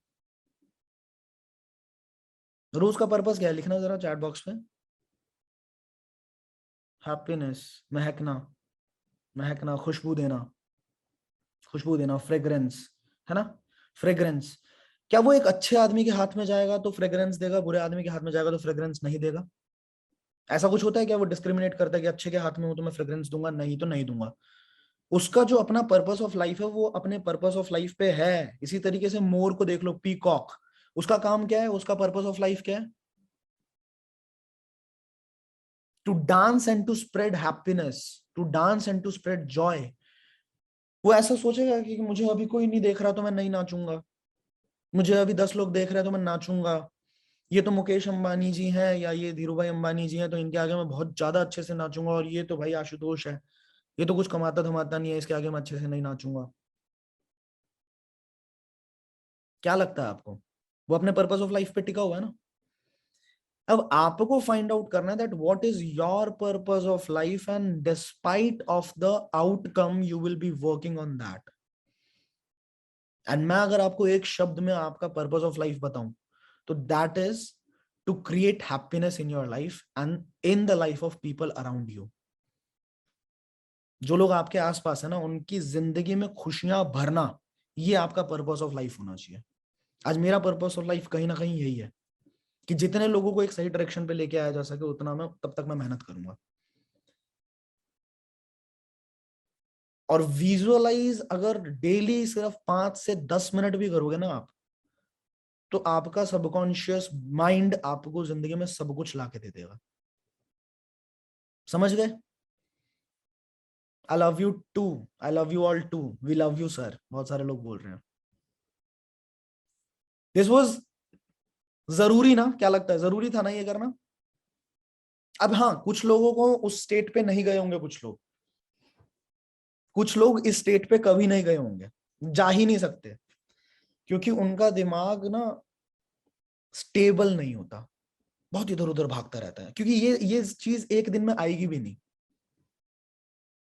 रोज का पर्पस क्या है, लिखना जरा चैट बॉक्स में। हैप्पीनेस, महकना, महकना, खुशबू देना, फ्रेग्रेंस, है ना? फ्रेग्रेंस। क्या वो एक अच्छे आदमी के हाथ में जाएगा तो फ्रेग्रेंस देगा, बुरे आदमी के हाथ में जाएगा तो फ्रेग्रेंस नहीं देगा? ऐसा कुछ होता है क्या? वो डिस्क्रिमिनेट करता है कि अच्छे के हाथ में हो तो मैं फ्रेग्रेंस दूंगा, नहीं तो नहीं दूंगा? उसका जो अपना पर्पस ऑफ लाइफ है वो अपने पर्पस ऑफ लाइफ पे है। इसी तरीके से मोर को देख लो, पीकॉक, उसका काम क्या है, उसका पर्पस ऑफ लाइफ क्या है? To dance and to spread happiness, to dance and to spread joy. वो ऐसा सोचेगा कि मुझे अभी कोई नहीं देख रहा तो मैं नहीं नाचूंगा, मुझे अभी 10 लोग देख रहे हैं तो मैं नाचूंगा, ये तो मुकेश अंबानी जी हैं या ये धीरू भाई अंबानी जी हैं तो इनके आगे मैं बहुत ज्यादा अच्छे से नाचूंगा, और ये तो भाई आशुतोष है, ये तो कुछ कमाता धमाता नहीं है, इसके आगे मैं अच्छे से नहीं नाचूंगा। क्या लगता है आपको? वो अपने पर्पस ऑफ लाइफ पे टिका हुआ है ना। अब आपको फाइंड आउट करना है that what is your purpose of life, and despite of the outcome you will be working on that. And मैं अगर आपको एक शब्द में आपका पर्पस ऑफ लाइफ बताऊं तो that is to create happiness in your life and in the life of people around you. जो लोग आपके आसपास है ना, उनकी जिंदगी में खुशियां भरना, ये आपका पर्पस ऑफ लाइफ होना चाहिए। आज मेरा पर्पस ऑफ लाइफ कहीं ना कहीं यही है कि जितने लोगों को एक सही डायरेक्शन पे लेके आया जा सके उतना मैं तब तक मैं मेहनत करूंगा। और विजुअलाइज अगर डेली सिर्फ 5 से 10 मिनट भी करोगे ना आप, तो आपका सबकॉन्शियस माइंड आपको जिंदगी में सब कुछ ला के दे देगा। समझ गए? I love you too, I love you all too, we love you sir, बहुत सारे लोग बोल रहे हैं। दिस वॉज जरूरी ना? क्या लगता है, जरूरी था ना ये करना? अब हाँ, कुछ लोगों को उस स्टेट पे नहीं गए होंगे, कुछ लोग इस स्टेट पे कभी नहीं गए होंगे, जा ही नहीं सकते, क्योंकि उनका दिमाग ना स्टेबल नहीं होता, बहुत इधर उधर भागता रहता है, क्योंकि ये चीज एक दिन में आएगी भी नहीं।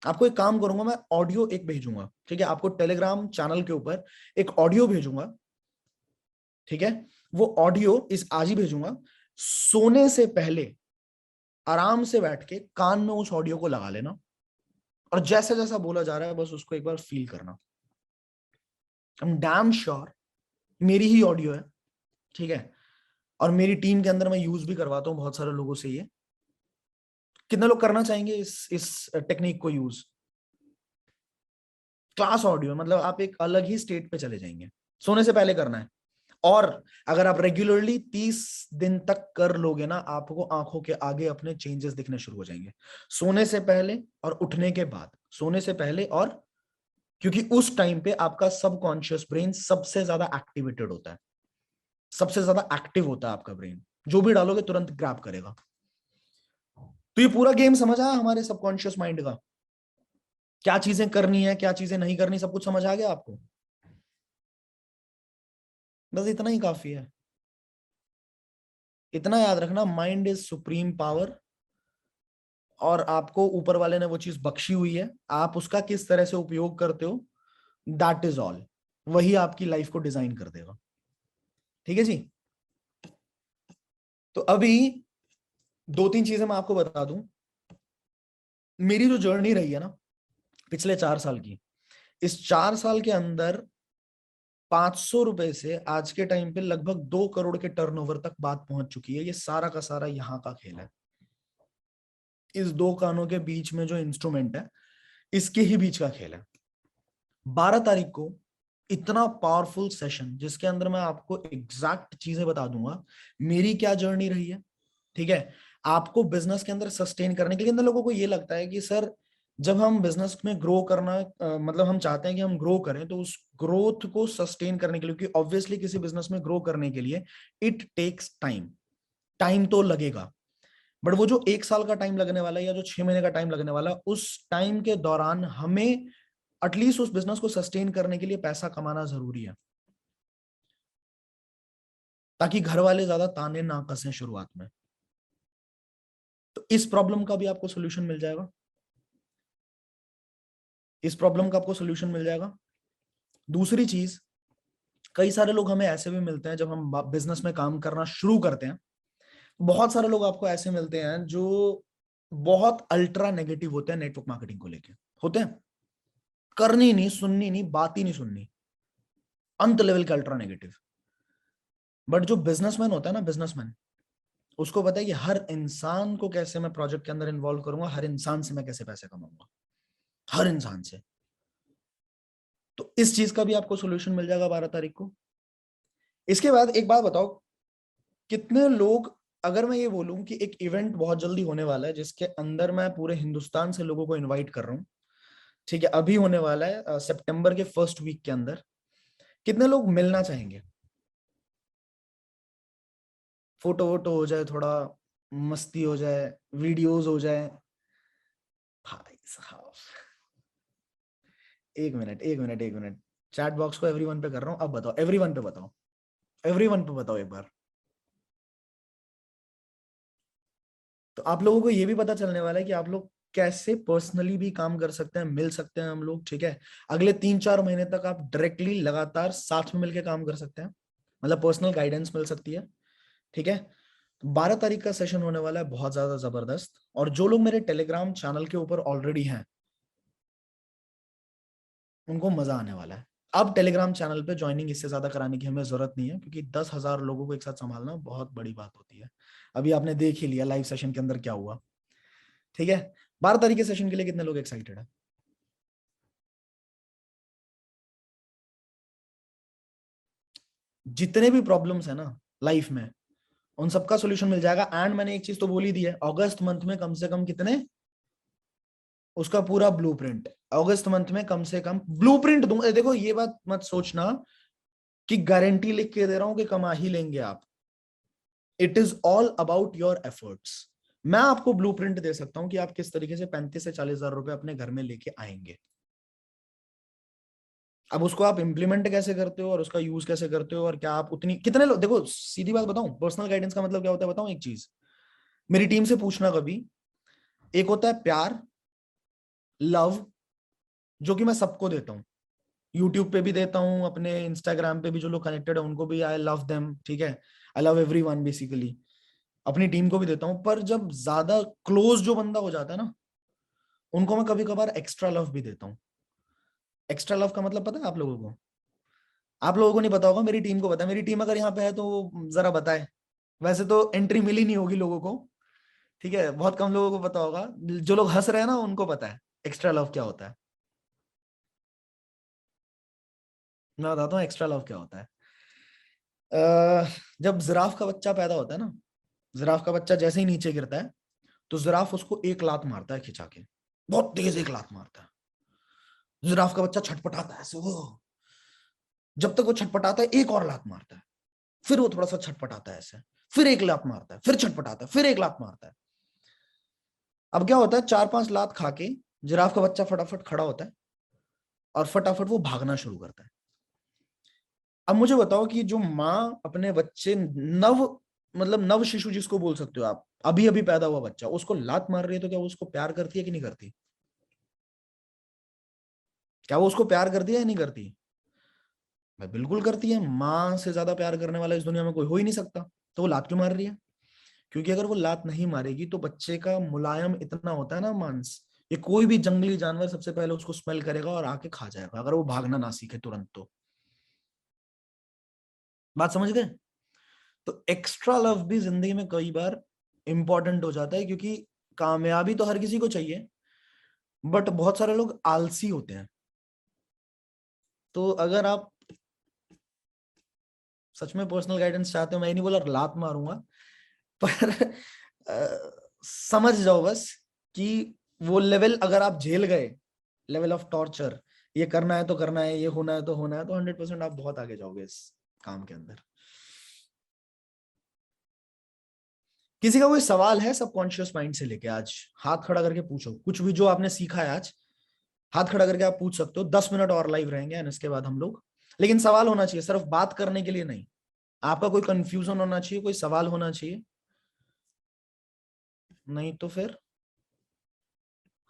आपको एक काम करूंगा, मैं ऑडियो एक भेजूंगा, ठीक है, आपको टेलीग्राम चैनल के ऊपर एक ऑडियो भेजूंगा, ठीक है, वो ऑडियो इस आज ही भेजूंगा। सोने से पहले आराम से बैठ के कान में उस ऑडियो को लगा लेना, और जैसा जैसा बोला जा रहा है बस उसको एक बार फील करना। आई एम डैम श्योर मेरी ही ऑडियो है, ठीक है, और मेरी टीम के अंदर मैं यूज भी करवाता हूँ बहुत सारे लोगों से ये। कितने लोग करना चाहेंगे इस टेक्निक को यूज? क्लास ऑडियो मतलब आप एक अलग ही स्टेट पे चले जाएंगे। सोने से पहले करना है, और अगर आप रेगुलरली 30 दिन तक कर लोगे ना, आपको आंखों के आगे अपने चेंजेस दिखने शुरू हो जाएंगे, सोने से पहले और उठने के बाद। सोने से पहले और, क्योंकि उस टाइम पे आपका सबकॉन्शियस ब्रेन सबसे ज्यादा एक्टिवेटेड होता है, सबसे ज्यादा एक्टिव होता है आपका ब्रेन, जो भी डालोगे तुरंत ग्रैब करेगा। तो ये पूरा गेम समझ आया हमारे सबकॉन्शियस माइंड का, क्या चीजें करनी है क्या चीजें नहीं करनी, सब कुछ समझ आ गया आपको? बस इतना ही काफी है। इतना याद रखना, माइंड इज सुप्रीम पावर, और आपको ऊपर वाले ने वो चीज बख्शी हुई है, आप उसका किस तरह से उपयोग करते हो, दैट इज ऑल। वही आपकी लाइफ को डिजाइन कर देगा। ठीक है जी। तो अभी दो तीन चीजें मैं आपको बता दूं। मेरी जो जर्नी रही है ना पिछले 4 साल की, इस 4 साल के अंदर 500 रुपए से आज के टाइम पे लगभग 2 करोड़ के टर्नओवर तक बात पहुंच चुकी है। ये सारा का सारा यहाँ का खेल है। इस दो कानों के बीच में जो इंस्ट्रूमेंट है, इसके ही बीच का खेल है। 12 तारीख को इतना पावरफुल सेशन, जिसके अंदर मैं आपको एग्जैक्ट चीजें बता दूंगा, मेरी क्या जर्नी रही है। ठीक है, आपको बिजनेस के अंदर सस्टेन करने के लिए, अंदर लोगों को ये लगता है कि सर जब हम बिजनेस में ग्रो करना मतलब हम चाहते हैं कि हम ग्रो करें, तो उस ग्रोथ को सस्टेन करने के लिए, क्योंकि ऑब्वियसली किसी बिजनेस में ग्रो करने के लिए इट टेक्स टाइम, टाइम तो लगेगा, बट वो जो 1 साल का टाइम लगने वाला है या जो 6 महीने का टाइम लगने वाला है, उस टाइम के दौरान हमें एटलीस्ट उस बिजनेस को सस्टेन करने के लिए पैसा कमाना जरूरी है, ताकि घर वाले ज्यादा ताने ना कसें शुरुआत में। तो इस प्रॉब्लम का भी आपको सोल्यूशन मिल जाएगा, इस प्रॉब्लम का आपको सोल्यूशन मिल जाएगा। दूसरी चीज, कई सारे लोग हमें ऐसे भी मिलते हैं जब हम बिजनेस में काम करना शुरू करते हैं, बहुत सारे लोग आपको ऐसे मिलते हैं जो बहुत अल्ट्रा नेगेटिव होते हैं नेटवर्क मार्केटिंग को लेके, होते हैं, करनी नहीं, सुननी नहीं, बात ही नहीं सुननी, अंत लेवल का अल्ट्रा नेगेटिव। बट जो बिजनेसमैन होता है ना, बिजनेसमैन, उसको पता है कि हर इंसान को कैसे मैं प्रोजेक्ट के अंदर इन्वॉल्व करूंगा, हर इंसान से मैं कैसे पैसे कमाऊंगा, हर इंसान से। तो इस चीज का भी आपको सोल्यूशन मिल जाएगा 12 तारीख को। इसके बाद एक बात बताओ, कितने लोग, अगर मैं ये बोलूं कि एक इवेंट बहुत जल्दी होने वाला है जिसके अंदर मैं पूरे हिंदुस्तान से लोगों को इनवाइट कर रहा हूं, ठीक है, अभी होने वाला है सितंबर के फर्स्ट वीक के अंदर, कितने लोग मिलना चाहेंगे? फोटो वोटो हो जाए, थोड़ा मस्ती हो जाए, वीडियोस हो जाए। भाई साहब, एक मिनट एक मिनट एक मिनट, चैट बॉक्स को एवरीवन पे कर रहा हूं, अब बताओ, एवरीवन पे बताओ, एवरीवन पे बताओ एक बार। तो आप लोगों को ये भी पता चलने वाला है कि आप लोग कैसे पर्सनली भी काम कर सकते हैं, मिल सकते हैं हम लोग, ठीक है। अगले 3-4 महीने तक आप डायरेक्टली लगातार साथ में मिलकर काम कर सकते हैं, मतलब पर्सनल गाइडेंस मिल सकती है, ठीक है। 12 तारीख का सेशन होने वाला है बहुत ज्यादा जबरदस्त, और जो लोग मेरे टेलीग्राम चैनल के ऊपर ऑलरेडी हैं, उनको मजा आने वाला है। अब टेलीग्राम चैनल पे ज्वाइनिंग इससे ज्यादा कराने की हमें जरूरत नहीं है, क्योंकि 10,000 लोगों को एक साथ संभालना बहुत बड़ी बात होती है। अभी आपने देख ही लिया लाइव सेशन के अंदर क्या हुआ, ठीक है। 12 तारीख के सेशन के लिए कितने लोग एक्साइटेड है? जितने भी प्रॉब्लम्स है ना लाइफ में, उन सबका सोल्यूशन मिल जाएगा। एंड मैंने एक चीज तो बोल ही दी है, अगस्त मंथ में कम से कम कितने, उसका पूरा ब्लूप्रिंट, अगस्त मंथ में कम से कम ब्लूप्रिंट दूंगा। देखो ये बात मत सोचना कि गारंटी लिख के दे रहा हूं कि कमा ही लेंगे आप, it is all about your efforts. मैं आपको ब्लूप्रिंट दे सकता हूं कि आप किस तरीके से 35 से 40 हजार रुपए अपने घर में लेके आएंगे। अब उसको आप इंप्लीमेंट कैसे करते हो और उसका यूज कैसे करते हो, और क्या आप उतनी, कितने लोग, देखो सीधी बात बताऊं, पर्सनल गाइडेंस का मतलब क्या होता है बताऊं एक चीज, मेरी टीम से पूछना कभी। एक होता है प्यार, लव, जो कि मैं सबको देता हूँ, यूट्यूब पे भी देता हूँ, अपने इंस्टाग्राम पे भी जो लोग कनेक्टेड है उनको भी, आई लव देम, ठीक है, आई लव एवरीवन बेसिकली, अपनी टीम को भी देता हूँ। पर जब ज्यादा क्लोज जो बंदा हो जाता है ना, उनको मैं कभी कभार एक्स्ट्रा लव भी देता हूँ। एक्स्ट्रा लव का मतलब पता है आप लोगों को? आप लोगों को नहीं पता होगा, मेरी टीम को पता है। मेरी टीम अगर यहाँ पे है तो जरा बताए, वैसे तो एंट्री मिली नहीं होगी लोगों को, ठीक है, बहुत कम लोगों को पता होगा। जो लोग हंस रहे हैं ना उनको पता है एक्स्ट्रा लव क्या होता है। मैं बताता हूँ एक्स्ट्रा लव क्या होता है। जब जिराफ का बच्चा पैदा होता है ना, जिराफ का बच्चा जैसे ही नीचे गिरता है तो जिराफ उसको एक लात मारता है खिंचा के, बहुत तेज एक लात मारता है। जिराफ का बच्चा छटपटाता है ऐसे, वो जब तक वो छटपटाता है एक और लात मारता है, फिर वो थोड़ा सा छटपटाता है ऐसे, फिर एक लात मारता है, फिर छटपटाता है, फिर एक लात मारता है। अब क्या होता है, 4-5 लात खा के जिराफ का बच्चा फटाफट खड़ा होता है और फटाफट वो भागना शुरू करता है। अब मुझे बताओ कि जो माँ अपने बच्चे नव, मतलब नव शिशु जिसको बोल सकते हो आप, अभी अभी पैदा हुआ बच्चा, उसको लात मार रही है, तो क्या वो उसको प्यार करती है कि नहीं करती? क्या वो उसको प्यार करती है या नहीं करती? भाई बिल्कुल करती है। माँ से ज्यादा प्यार करने वाला इस दुनिया में कोई हो ही नहीं सकता। तो वो लात क्यों मार रही है? क्योंकि अगर वो लात नहीं मारेगी तो बच्चे का मुलायम इतना होता है ना मांस, ये कोई भी जंगली जानवर सबसे पहले उसको स्मेल करेगा और आके खा जाएगा, अगर वो भागना ना सीखे तुरंत तो। बात समझ गए? तो एक्स्ट्रा लव भी जिंदगी में कई बार इंपॉर्टेंट हो जाता है, क्योंकि कामयाबी तो हर किसी को चाहिए, बट बहुत सारे लोग आलसी होते हैं। तो अगर आप सच में पर्सनल गाइडेंस चाहते हो, मैं ये नहीं बोला लात मारूंगा, पर समझ जाओ बस कि वो लेवल अगर आप झेल गए, लेवल ऑफ टॉर्चर, ये करना है तो करना है, ये होना है तो होना है, तो 100% आप बहुत आगे जाओगे इस काम के अंदर। किसी का कोई सवाल है सबकॉन्शियस माइंड से लेके? आज हाथ खड़ा करके पूछो, कुछ भी जो आपने सीखा है आज, हाथ खड़ा करके आप पूछ सकते हो। 10 मिनट और लाइव रहेंगे एंड इसके बाद हम लोग, लेकिन सवाल होना चाहिए, सिर्फ बात करने के लिए नहीं। आपका कोई कंफ्यूजन होना चाहिए, कोई सवाल होना चाहिए, नहीं तो फिर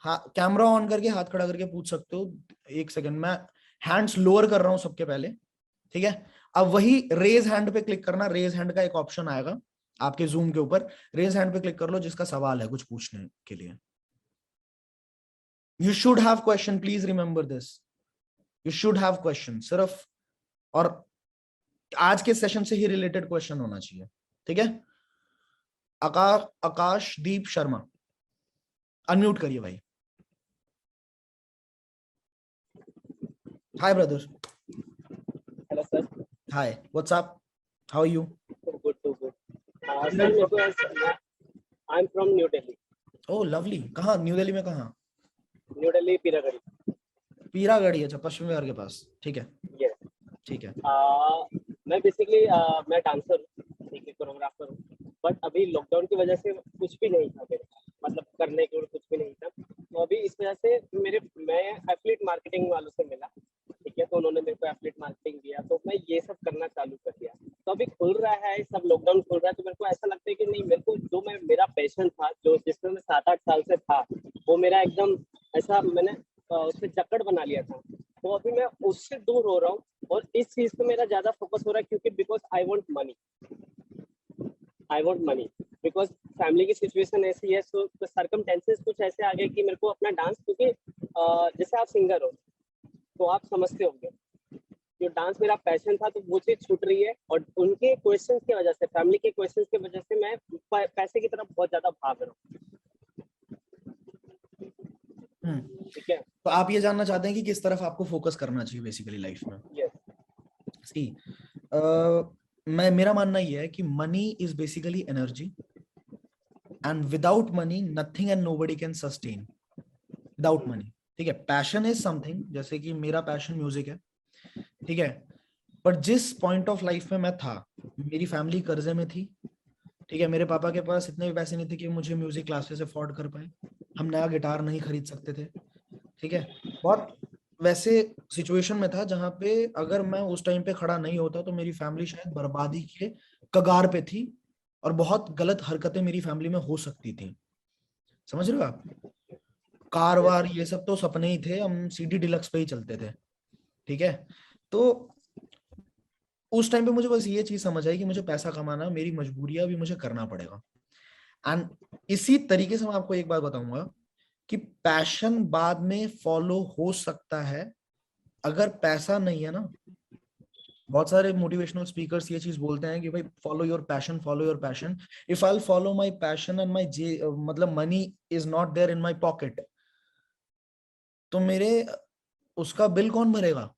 हाँ, कैमरा ऑन करके हाथ खड़ा करके पूछ सकते हो। 1 सेकंड, मैं हैंड्स लोअर कर रहा हूं सबके पहले, ठीक है? अब वही रेज हैंड पे क्लिक करना, रेज हैंड का एक ऑप्शन आएगा आपके जूम के ऊपर, रेज हैंड पे क्लिक कर लो जिसका सवाल है कुछ पूछने के लिए। You should have question, please remember this, you should have question सिर्फ, और आज के सेशन से ही रिलेटेड क्वेश्चन होना चाहिए, ठीक है? आकाशदीप शर्मा, अनम्यूट करिए भाई। Hi brother. Hello sir. Hi, what's up, how are you? Good too good. Sir मेरे को I am from new Delhi. Oh lovely, कहाँ न्यू दिल्ली में कहाँ? न्यू दिल्ली पीरागढ़ी। पीरागढ़ी, अच्छा, पश्चिम विहार के पास, ठीक है यस। ठीक है। मैं बेसिकली मैं डांसर हूँ, ठीक है, कोरियोग्राफर हूँ, बट अभी लॉकडाउन की वजह से कुछ भी नहीं था मेरे, मतलब करने के लिए कुछ भी नहीं था। तो अभी इस वजह से मैं एफिलिएट मार्केटिंग वालों से मिला, ठीक है, तो उन्होंने मेरे को एफिलिएट मार्केटिंग दिया, तो मैं ये सब करना चालू कर दिया। तो अभी खुल रहा है सब, लॉकडाउन खुल रहा है, तो मेरे को ऐसा लगता है कि नहीं, मेरे को जो मेरा पैशन था, जो जिसमें मैं 7-8 साल से था, वो मेरा एकदम ऐसा मैंने उससे जकड़ बना लिया था। तो अभी मैं उससे दूर हो रहा हूँ और इस चीज पे मेरा ज्यादा फोकस हो रहा है, क्योंकि because I want money, because family की सिचुएशन ऐसी है, सो सर्कमटेंसेस कुछ ऐसे आ गए कि मेरे को अपना डांस, क्योंकि जैसे आप सिंगर हो तो आप समझते होंगे, जो डांस मेरा पैशन था, तो वो चीज छूट रही है, और उनके क्वेश्चंस की वजह से, फैमिली के क्वेश्चंस की वजह से मैं पैसे की तरफ बहुत ज्यादा भाग रहा हूँ। ठीक है, तो आप ये जानना चाहते हैं कि किस तरफ आपको फोकस करना चाहिए बेसिकली लाइफ में? यस। सी, मेरा मानना ये है कि money is basically energy, and without money nothing and nobody can sustain without money, ठीक है? पैशन इज समथिंग, जैसे कि मेरा पैशन म्यूजिक है, ठीक है, पर जिस पॉइंट ऑफ लाइफ में मैं था, मेरी फैमिली कर्जे में थी, ठीक है, मेरे पापा के पास इतने भी पैसे नहीं थे कि मुझे म्यूजिक क्लासेस अफोर्ड कर पाए, हम नया गिटार नहीं खरीद सकते थे, ठीक है, बहुत वैसे सिचुएशन में था जहां पे अगर मैं उस टाइम पे खड़ा नहीं होता तो मेरी फैमिली शायद बर्बादी के कगार पे थी, और बहुत गलत हरकतें मेरी फैमिली में हो सकती थी। समझ रहे हो आप? कार वार ये सब तो सपने ही थे, हम सीडी डिलक्स पे ही चलते थे, ठीक है? तो उस टाइम पे मुझे बस ये चीज समझ आई कि मुझे पैसा कमाना मेरी मजबूरी है, अभी मुझे करना पड़ेगा। एंड इसी तरीके से मैं आपको एक बात बताऊंगा कि पैशन बाद में फॉलो हो सकता है, अगर पैसा नहीं है ना। बहुत सारे मोटिवेशनल स्पीकर्स ये चीज बोलते हैं कि भाई follow your passion, follow your passion. If I follow my passion and my मतलब money is not there in my pocket, तो मेरे उसका बिल कौन भरेगा?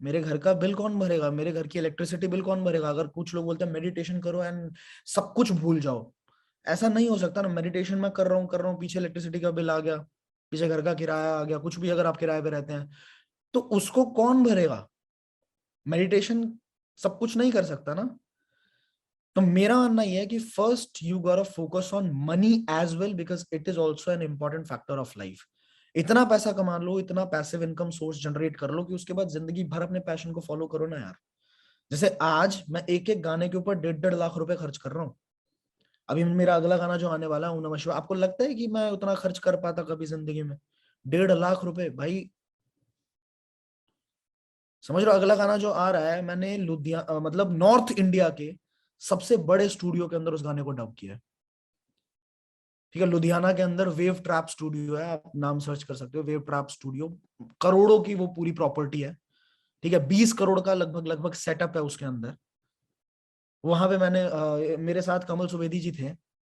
मेरे घर का बिल कौन भरेगा, मेरे घर की इलेक्ट्रिसिटी बिल कौन भरेगा? अगर कुछ लोग बोलते हैं मेडिटेशन करो एंड सब कुछ भूल जाओ, ऐसा नहीं हो सकता ना। मेडिटेशन मैं कर रहा हूँ, पीछे इलेक्ट्रिसिटी का बिल आ गया, पीछे घर का किराया आ गया, कुछ भी अगर आप किराए पे रहते हैं तो उसको कौन भरेगा? मेडिटेशन सब कुछ नहीं कर सकता ना। तो मेरा मानना यह है कि first you gotta focus on money as well, because it is also an important factor of life. इतना पैसा कमा लो, इतना पैसिव इनकम सोर्स जनरेट कर लो कि उसके बाद जिंदगी भर अपने पैशन को फॉलो करो ना यार। जैसे आज मैं एक एक गाने के ऊपर 1.5 लाख रुपए खर्च कर रहा हूँ। अभी मेरा अगला गाना जो आने वाला है ओम नमः शिवाय, आपको लगता है कि मैं उतना खर्च कर पाता कभी जिंदगी में? 1.5 लाख रुपए भाई, समझ रहे हो? अगला गाना जो आ रहा है, मैंने लुधियाना मतलब नॉर्थ इंडिया के सबसे बड़े स्टूडियो के अंदर उस गाने को डब किया है। ठीक है, लुधियाना के अंदर वेव ट्रैप स्टूडियो है, आप नाम सर्च कर सकते हो, वेव ट्रैप स्टूडियो। करोड़ों की वो पूरी प्रॉपर्टी है। ठीक है, 20 करोड़ का लगभग लगभग सेटअप है उसके अंदर। वहां पे मैंने मेरे साथ कमल सुवेदी जी थे,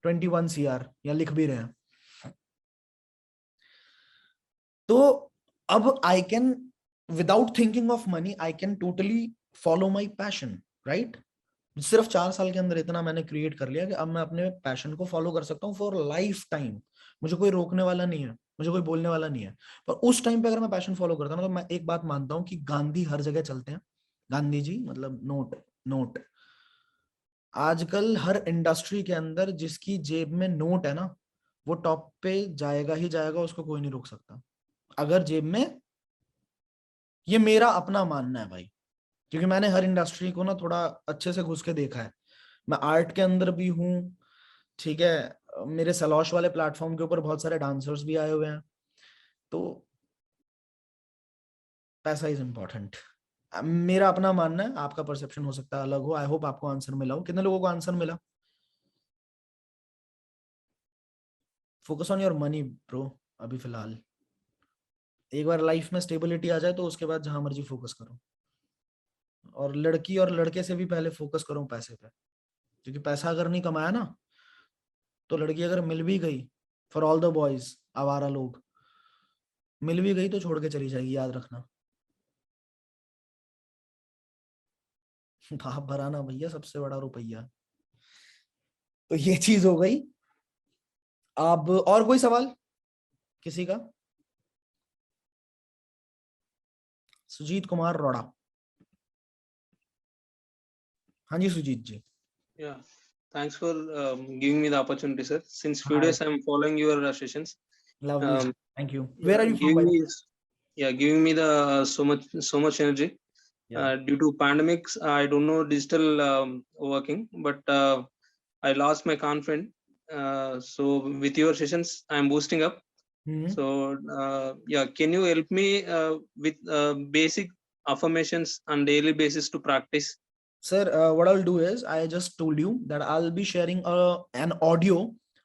21 CR, या लिख भी रहे हैं। तो अब I can, without thinking of money, I can totally follow my passion, right? सिर्फ 4 साल के अंदर इतना मैंने क्रिएट कर लिया कि अब मैं अपने पैशन को फॉलो कर सकता हूँ फॉर लाइफ टाइम। मुझे कोई रोकने वाला नहीं है, मुझे कोई बोलने वाला नहीं है। पर उस टाइम पे अगर मैं पैशन फॉलो करता हूँ, तो मैं एक बात मानता हूँ कि गांधी हर जगह चलते हैं। गांधी जी मतलब नोट, नोट। आजकल हर इंडस्ट्री के अंदर जिसकी जेब में नोट है ना, वो टॉप पे जाएगा ही जाएगा, उसको कोई नहीं रोक सकता अगर जेब में। ये मेरा अपना मानना है भाई, क्योंकि मैंने हर इंडस्ट्री को ना थोड़ा अच्छे से घुस के देखा है। मैं आर्ट के अंदर भी हूँ, ठीक है, मेरे सलॉश वाले प्लेटफॉर्म के ऊपर बहुत सारे डांसर्स भी आए हुए हैं। तो पैसा इज इम्पोर्टेंट, मेरा अपना मानना है। आपका परसेप्शन हो सकता है अलग हो। आई होप आपको आंसर मिला हो। कितने लोगों को आंसर मिला? Focus on your money bro. अभी फिलहाल एक बार लाइफ में स्टेबिलिटी आ जाए तो उसके बाद जहां मर्जी फोकस करो। और लड़की और लड़के से भी पहले फोकस करो पैसे पे, क्योंकि पैसा अगर नहीं कमाया ना, तो लड़की अगर मिल भी गई, फॉर ऑल द बॉयज, आवारा लोग, मिल भी गई तो छोड़ के चली जाएगी, याद रखना। भाप भराना भैया सबसे बड़ा रुपया। तो ये चीज हो गई। अब और कोई सवाल किसी का? सुजीत कुमार रोड़ा। हाँ जी सुजीत जी। Yeah, thanks for giving me the opportunity, sir. Since few hi, days I'm following your sessions. Lovely, Um, thank you. Where yeah, are you from bye? giving me the so much energy. Due to pandemics, I don't know digital working, but I lost my confidence. So with your sessions, I'm boosting up. So yeah, can you help me with basic affirmations on daily basis to practice? Sir, what I'll do is, I just told you that I'll be sharing an audio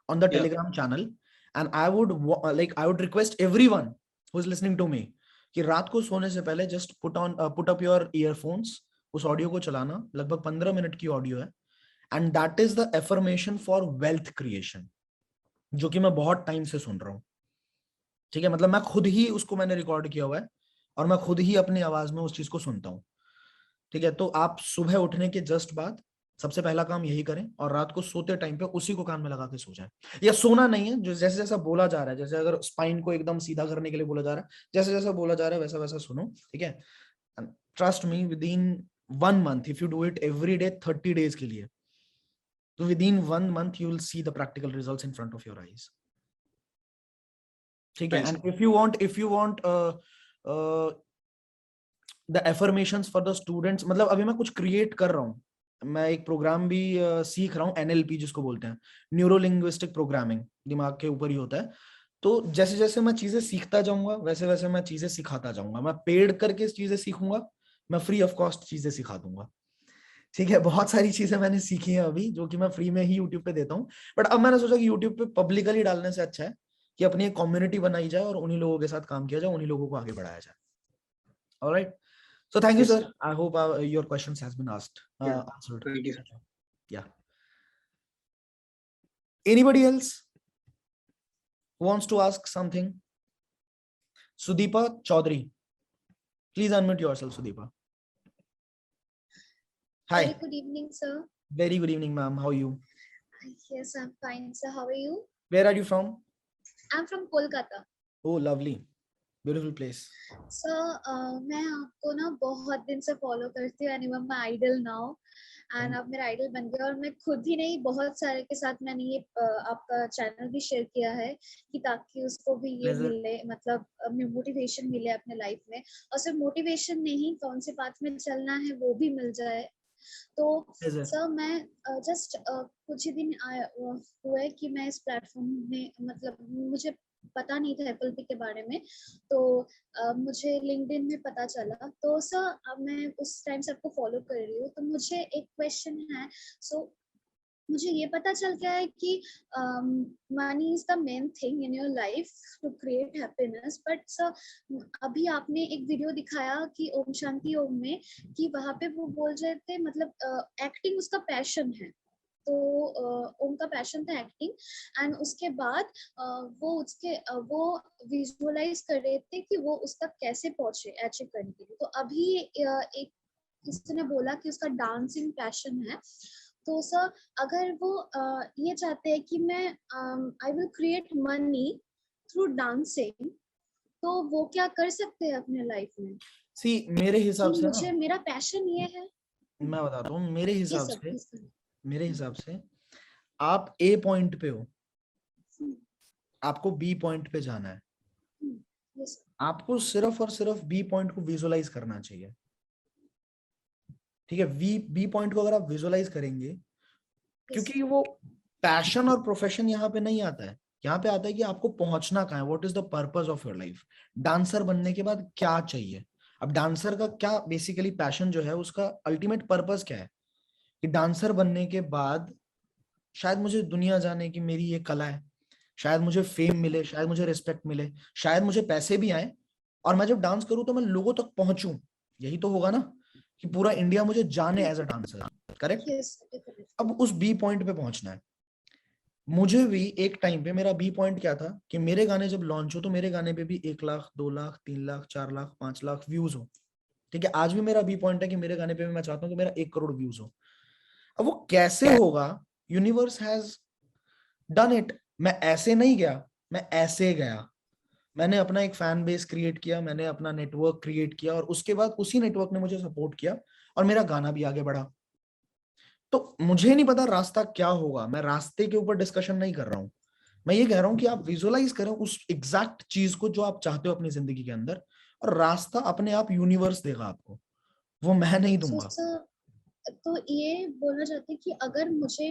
on the Yeah. Telegram channel, and I would I would request everyone who's listening to me कि रात को सोने से पहले just put up your earphones, उस audio को चलाना। लगभग 15 मिनट की ऑडियो है, and that is the affirmation for wealth creation, जो कि मैं बहुत टाइम से सुन रहा हूँ। ठीक है, मतलब मैं खुद ही उसको मैंने रिकॉर्ड किया हुआ है और मैं खुद ही अपनी आवाज में उस चीज को सुनता हूँ। ठीक है, तो आप सुबह उठने के जस्ट बाद सबसे पहला काम यही करें, और रात को सोते टाइम पे उसी को कान में लगा के सो जाएं। या सोना नहीं है, जो जैसे जैसा बोला जा रहा है, जैसे अगर स्पाइन को एकदम सीधा करने के लिए बोला जा रहा है, जैसे जैसा बोला जा रहा है वैसा वैसा सुनो। ठीक है, trust me, with in 1 month, if you do it every day 30 days के लिए, तो with in 1 month you will see the practical results in front of your eyes. ठीक है, and if you want the affirmations for the students, मतलब अभी मैं कुछ create कर रहा हूँ, मैं एक प्रोग्राम भी सीख रहा हूँ, NLP जिसको बोलते हैं, न्यूरो लिंग्विस्टिक प्रोग्रामिंग, दिमाग के ऊपर ही होता है। तो जैसे जैसे मैं चीजें सीखता जाऊंगा वैसे वैसे मैं चीजें सिखाता जाऊंगा। मैं पेड करके चीजें सीखूंगा, मैं फ्री ऑफ कॉस्ट चीजें सिखा दूंगा। ठीक है, बहुत सारी चीजें मैंने सीखी हैं अभी जो कि मैं फ्री में ही यूट्यूब पे देता हूँ। बट अब मैंने सोचा कि यूट्यूब पे पब्लिकली डालने से अच्छा है कि अपनी एक कम्युनिटी बनाई जाए और उन्हीं लोगों के साथ काम किया जाए, उन्हीं लोगों को आगे बढ़ाया जाए। Alright, so thank you Yes, sir, sir. I hope your questions has been Yeah. answered. Thank you, sir. Yeah, anybody else who wants to ask something? Sudeepa Chaudhary, please unmute yourself, Sudeepa. Hi. Very good evening, sir. Very good evening, ma'am. How are you? Yes, I'm fine, sir. How are you? Where are you from? I'm from Kolkata. Oh, lovely. Beautiful place. Sir, मैं आपको ना बहुत दिन से follow करती हूँ, and you are my idol now. And आप मेरा आइडल बन गए, और मैं खुद ही नहीं, बहुत सारे के साथ मैंने ये आपका चैनल भी शेयर किया है कि ताकि उसको भी ये Pleasure. मिले, मतलब मोटिवेशन मिले अपने लाइफ में, और सिर्फ मोटिवेशन नहीं, कौन से पाथ में चलना है वो भी मिल जाए. तो Pleasure. सर मैं जस्ट कुछ ही दिन हुए कि मैं इस प्लेटफॉर्म में, मतलब मुझे पता नहीं था एप्पल पे के बारे में, तो मुझे लिंक्डइन में पता चला. तो सर अब मैं उस टाइम से आपको फॉलो कर रही हूँ, तो मुझे एक क्वेश्चन है. सो मुझे ये पता चल गया है कि money is the main thing in your life to create happiness, but sir अभी आपने एक वीडियो दिखाया कि ओम शांति ओम में, कि वहाँ पे वो बोल रहे थे, मतलब एक्टिंग उसका पैशन है. तो ओम का पैशन था एक्टिंग, एंड उसके बाद वो विजुअलाइज कर रहे थे कि वो उस तक कैसे पहुंचे अचीव करने के लिए. तो अभी एक किसी ने बोला कि उसका डांसिंग पैशन है. तो सर अगर वो ये चाहते हैं कि मैं I will create money through dancing, तो वो क्या कर सकते हैं अपने लाइफ में? सी मेरे हिसाब कि से मुझे ना, मेरा पैशन ये है. मैं बताता हूँ. मेरे ये हिसाब सब से, please करें. मेरे हिसाब से आप ए पॉइंट पे हो, हम्म, आपको बी पॉइंट पे जाना है. yes, sir. आपको सिर्फ और सिर्फ बी पॉइंट को विजुअलाइज करना चाहिए. ठीक है. बी पॉइंट को अगर आप विजुअलाइज करेंगे, Yes, क्योंकि वो पैशन और प्रोफेशन यहाँ पे नहीं आता है. यहाँ पे आता है कि आपको पहुंचना कहाँ है, what is the purpose of your life. Dancer बनने के बाद क्या चाहिए. अब डांसर का क्या बेसिकली पैशन जो है, उसका अल्टीमेट पर्पस क्या है, कि डांसर बनने के बाद शायद मुझे दुनिया जाने की मेरी ये कला है, शायद मुझे फेम मिले, शायद मुझे रिस्पेक्ट मिले, शायद मुझे पैसे भी आए, और मैं जब डांस करूं तो मैं लोगों तक पहुंचूं. यही तो होगा ना, कि पूरा इंडिया मुझे जाने as a dancer. Correct. yes, sir. अब उस बी पॉइंट पे पहुंचना है. मुझे भी एक टाइम पे मेरा बी पॉइंट क्या था, कि मेरे गाने जब लॉन्च हो तो मेरे गाने पे भी 1 लाख, 2 लाख, 3 लाख, 4 लाख, 5 लाख व्यूज हो. ठीक है. आज भी मेरा बी पॉइंट है कि मेरे गाने पे भी मैं चाहता हूँ कि मेरा 1 करोड़ व्यूज हो. अब वो कैसे होगा, यूनिवर्स हैज डन इट. मैं ऐसे नहीं गया, मैं ऐसे गया. मैंने अपना एक फैन बेस क्रिएट किया, मैंने अपना नेटवर्क क्रिएट किया, और उसके बाद उसी नेटवर्क ने मुझे सपोर्ट किया, और मेरा गाना भी आगे बढ़ा. तो मुझे नहीं पता रास्ता क्या होगा, मैं रास्ते के ऊपर डिस्कशन नहीं कर रहा हूं. मैं ये कह रहा हूं कि आप विजुअलाइज करें उस एग्जैक्ट चीज को जो आप चाहते हो अपनी जिंदगी के अंदर, और रास्ता अपने आप यूनिवर्स देगा आपको, वो मैं नहीं So, दूंगा. sir, तो ये बोलना चाहती कि अगर मुझे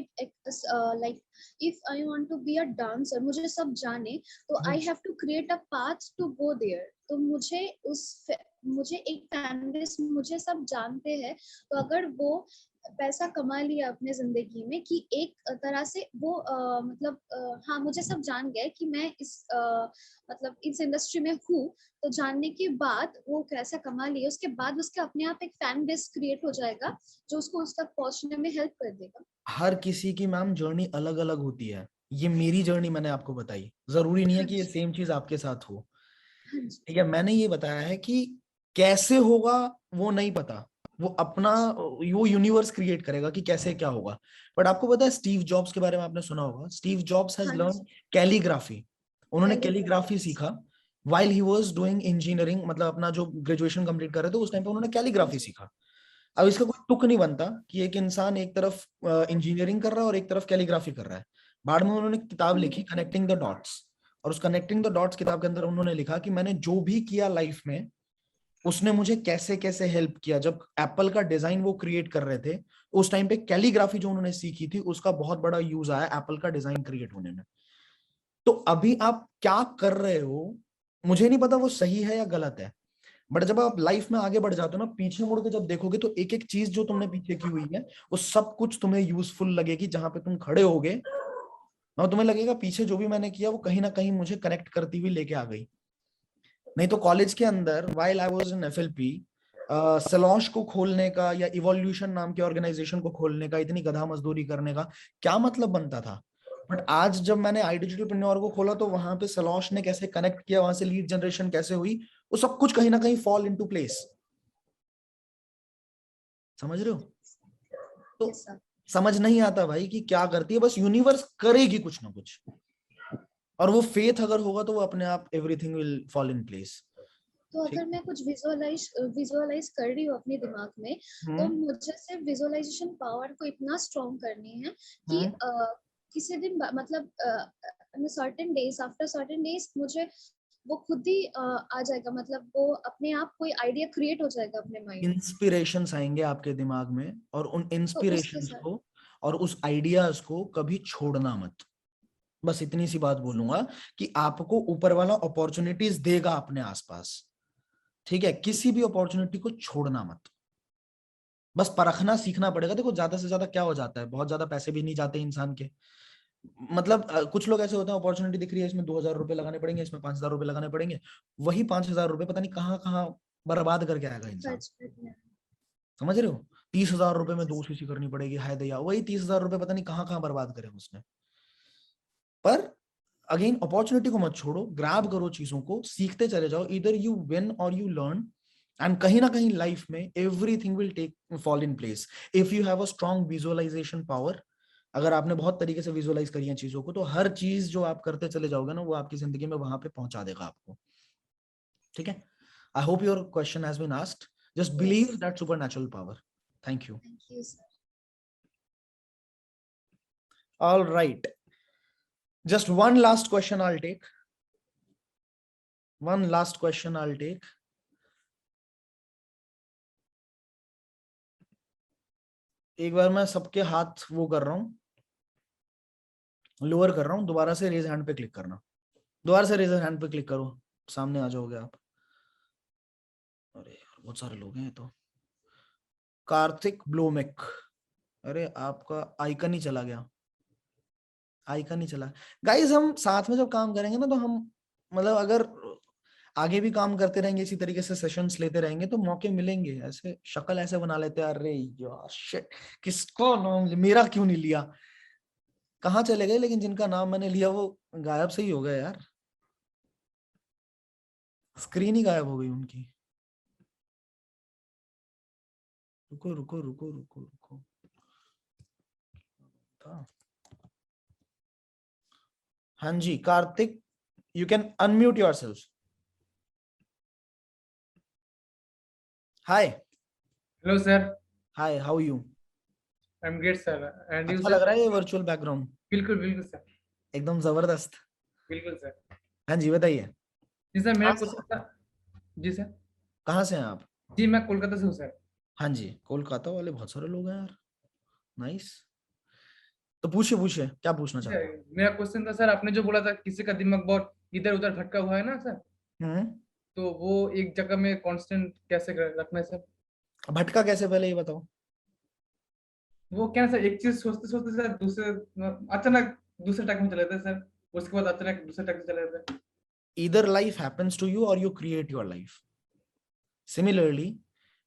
like if I want to be a dancer, मुझे सब जाने, तो I have to create a path to go there. तो मुझे एक फैन बेस, मुझे सब जानते हैं, तो अगर वो पैसा कमा लिया अपने जिंदगी में, कि एक तरह से वो मतलब हाँ, मुझे सब जान गए कि मैं मतलब इस इंडस्ट्री में हूँ, तो जानने के बाद वो पैसा कमा लिया, उसके बाद उसके अपने आप एक फैन बेस क्रिएट हो जाएगा जो उसको उस तक पहुंचने में हेल्प कर देगा. हर किसी की मैम जर्नी अलग अलग होती है. ये मेरी जर्नी मैंने आपको बताई, जरूरी नहीं है कि ये सेम चीज आपके साथ हो. हाँ जी. ठीक है. मैंने ये बताया है कि कैसे होगा वो नहीं पता, वो अपना वो यूनिवर्स क्रिएट करेगा कि कैसे क्या होगा. बट आपको पता है स्टीव जॉब्स के बारे में आपने सुना होगा. स्टीव जॉब्स हैज हाँ लर्न जी. कैलीग्राफी. उन्होंने Calligraphy. कैलीग्राफी सीखा while he was doing engineering, मतलब अपना जो ग्रेजुएशन कंप्लीट कर रहे थे उस टाइम पे उन्होंने कैलीग्राफी सीखा. अब इसका कोई तुक नहीं बनता कि एक इंसान एक तरफ इंजीनियरिंग कर रहा है और एक तरफ कैलीग्राफी कर रहा है. बाद में उन्होंने किताब लिखी कनेक्टिंग द डॉट्स, और उस कनेक्टिंग द डॉट्स किताब के अंदर उन्होंने लिखा कि मैंने जो भी किया लाइफ में, उसने मुझे कैसे कैसे हेल्प किया. जब एप्पल का डिजाइन वो क्रिएट कर रहे थे, उस टाइम पे कैलीग्राफी जो उन्होंने सीखी थी उसका बहुत बड़ा यूज आया एप्पल का डिजाइन क्रिएट होने में. तो अभी आप क्या कर रहे हो, मुझे नहीं पता वो सही है या गलत है, बट जब आप लाइफ में आगे बढ़ जाते हो ना, पीछे मुड़ के जब देखोगे तो एक एक चीज जो तुमने पीछे की हुई है वो सब कुछ तुम्हें यूजफुल लगेगी. जहां पे तुम खड़े होगे और तुम्हें लगेगा पीछे जो भी मैंने किया वो कहीं ना कहीं मुझे कनेक्ट करती हुई लेके आ गई. नहीं तो कॉलेज के अंदर while I was in FLP, सलॉश को खोलने का या इवोल्यूशन नाम के ऑर्गेनाइजेशन को खोलने का, इतनी गधा मजदूरी करने का क्या मतलब बनता था. बट आज जब मैंने iDigitalPreneur को खोला तो वहां पे सलॉश ने कैसे कनेक्ट किया, वहां से लीड जनरेशन कैसे हुई, वो सब कुछ कहीं ना कहीं फॉल इनटू प्लेस. समझ रहे हो. तो ओके सर। समझ नहीं आता भाई कि क्या करती है, बस यूनिवर्स करेगी कुछ ना कुछ, और वो फेथ अगर होगा तो वो अपने आप everything will fall in place. तो ठीक। अगर मैं कुछ विजुअलाइज कर रही हूँ अपने दिमाग में, तो मुझे सिर्फ विजुअलाइजेशन पावर को इतना स्ट्रॉन्ग करनी है कि किसी दिन मतलब certain days, after certain days मुझे वो खुद ही आ जाएगा, मतलब वो अपने आप कोई आइडिया क्रिएट हो जाएगा अपने माइंड में। इंस्पिरेशंस आएंगे आपके दिमाग में, और उन तो उसके इंस्पिरेशंस साथ को और उस आइडियाज को कभी छोड़ना मत। बस इतनी सी बात बोलूंगा कि आपको ऊपर वाला अपॉर्चुनिटीज देगा अपने आसपास, ठीक है, किसी भी अपॉर्चुनिटी को छोड़ना मत, बस परखना सीखना पड़ेगा। देखो ज्यादा से ज्यादा क्या हो जाता है, बहुत ज्यादा पैसे भी नहीं जाते इंसान के, मतलब कुछ लोग ऐसे होते हैं, अपॉर्चुनिटी दिख रही है, इसमें 2,000 रुपए लगाने पड़ेंगे, इसमें 5,000 रुपए लगाने पड़ेंगे, वही 5,000 रुपए पता नहीं कहाँ कहाँ बर्बाद करके आएगा इंसान। सच में। समझ रहे हो? 30,000 रुपए में 2 सीसी करनी पड़ेगी, हाय दया, वही 30,000 रुपए पता नहीं कहाँ कहाँ बर्बाद करे उसने। पर अगेन अपॉर्चुनिटी को मत छोड़ो, ग्रैब करो चीजों को, सीखते चले जाओ, इधर यू विन और यू लर्न, एंड कहीं ना कहीं लाइफ में everything will take fall in place if you have a strong visualization power. अगर आपने बहुत तरीके से विजुअलाइज करी है चीजों को, तो हर चीज जो आप करते चले जाओगे ना, वो आपकी जिंदगी में वहां पे पहुंचा देगा आपको। ठीक है? I hope your question has been asked. Just believe that super natural power. Thank you. Thank you sir. All right. Just one last question I'll take. One last question I'll take. एक बार मैं सबके हाथ वो कर रहा हूं, lower कर रहा हूं, दोबारा से रेज हैंड पे क्लिक करना। दोबारा से रेज हैंड पे क्लिक करो, सामने आ जाओगे आप। अरे यार बहुत सारे लोग हैं तो। कार्तिक ब्लोमिक, अरे आपका आइकन ही चला गया, आइकन ही चला। गाइस हम साथ में जब काम करेंगे ना, तो हम मतलब अगर आगे भी काम करते रहेंगे, इसी तरीके से सेशंस लेते रहेंगे, तो मौके मिलेंगे। ऐसे शक्ल ऐसे बना लेते हैं, अरे यार शिट, किसको नाम मेरा क्यों नहीं लिया, कहाँ चले गए, लेकिन जिनका नाम मैंने लिया वो गायब से ही हो गए यार, स्क्रीन ही गायब हो गई उनकी। रुको रुको रुको रुको रुको था। हाँ जी Kartik, you can unmute yourself. Hi. Hello sir. Hi, how you? I am great sir, and you अच्छा सर? लग रहा है ये वर्चुअल बैकग्राउंड, बिल्कुल बिल्कुल सर। एकदम जबरदस्त। बिल्कुल सर। हाँ जी बताइए। जी सर, मेरा कहाँ से क्वेश्चन था। जी सर। कहाँ से हैं आप? जी मैं कोलकाता से हूँ सर। हाँ जी, कोलकाता वाले बहुत सारे लोग हैं यार, नाइस। तो पूछिए पूछिए, क्या पूछना जी चाहते सर, मेरा क्वेश्चन था सर, आपने जो बोला था किसी का दिमाग बहुत इधर उधर भटका हुआ है ना सर, हैं? तो वो एक जगह में कांस्टेंट कैसे रखना है सर? भटका कैसे, पहले ये बताओ। वो क्या है सर, एक चीज सोचते सोचते सर दूसरे अचानक दूसरे ट्रैक में चले जाते हैं सर, उसके बाद अचानक दूसरे ट्रैक में चले जाते हैं। Either life happens to you or you create your life. Similarly,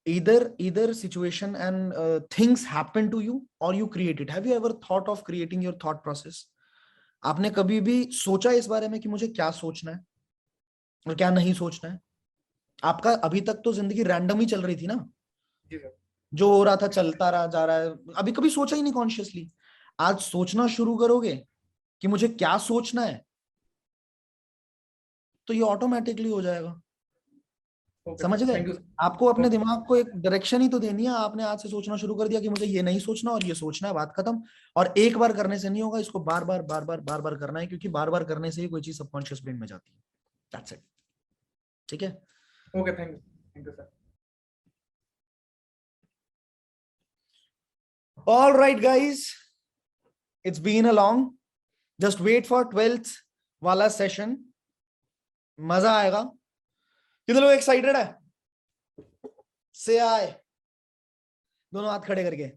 either situation and things happen to you or you create it. Have you ever thought of creating your thought process? आपने कभी भी सोचा इस बारे में कि मुझे क्या सोचना है और क्या नहीं सोचना है? आपका अभी तक तो जिंदगी रैंडम ही चल रही थी ना, जी सर। जो हो रहा था चलता रहा जा रहा है, अभी कभी सोचा ही नहीं कॉन्शियसली। आज सोचना शुरू करोगे कि मुझे क्या सोचना है, तो ये ऑटोमेटिकली हो जाएगा। ओके समझ सर, गए? Thank you. आपको अपने दिमाग को एक डायरेक्शन ही तो देनी है। आपने आज से सोचना शुरू कर दिया कि मुझे ये नहीं सोचना और ये सोचना है, बात खत्म। और एक बार करने से नहीं होगा, इसको बार बार बार बार बार बार करना है, क्योंकि बार बार करने से ही कोई चीज सबकॉन्शियस ब्रेन में जाती है। That's it. ठीक है? Okay, thank you sir. All right guys, it's been a long, just wait for 12th वाला सेशन, मजा आएगा। कितने लोग एक्साइटेड है? से आए, दोनों हाथ खड़े करके।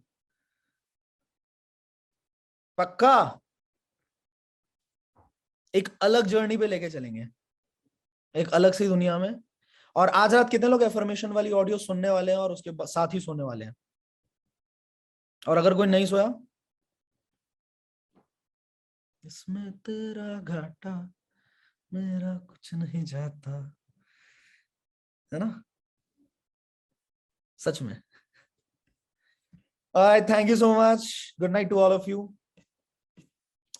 पक्का एक अलग जर्नी पे लेके चलेंगे, एक अलग सी दुनिया में। और आज रात कितने लोग एफर्मेशन वाली ऑडियो सुनने वाले हैं और उसके साथ ही सोने वाले हैं? और अगर कोई नहीं सोया, इसमें तेरा घाटा मेरा कुछ नहीं जाता, है ना? सच में Alright, thank you so much. Good night to all of you.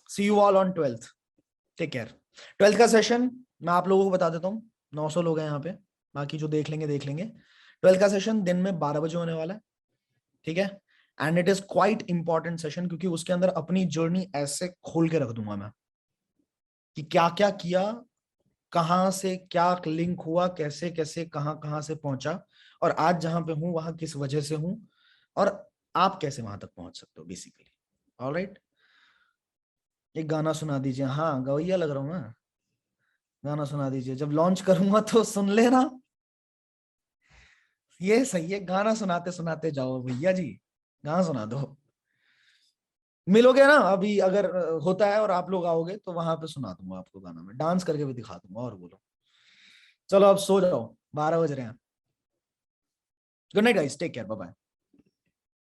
See you all on 12th. Take care. 12th का सेशन मैं आप लोगों को बता देता हूँ. 900 लोग हैं यहाँ पे, बाकी जो देख लेंगे. 12th का सेशन दिन में 12 बजे होने वाला है, ठीक है. And it is quite important session, क्योंकि उसके अंदर अपनी जर्नी ऐसे खोल के रख दूंगा मैं कि क्या क्या किया, कहाँ से क्या लिंक हुआ, कैसे कैसे कहाँ से पहुंचा, और आज जहां पे हूं वहां किस वजह से हूं, और आप कैसे वहां तक पहुंच सकते हो बेसिकली. ऑलराइट, एक गाना सुना दीजिए. हाँ, गवैया लग रहा हूं मैं. गाना सुना दीजिए, जब लॉन्च करूंगा तो सुन लेना. ये सही है, गाना सुनाते सुनाते जाओ भैया जी, गाना सुना दो. मिलोगे ना अभी, अगर होता है और आप लोग आओगे तो वहां पे सुना दूंगा आपको गाना, में डांस करके भी दिखा दूंगा. और बोलो, चलो अब सो जाओ, 12 बज रहे हैं. Good night guys, take care, bye bye.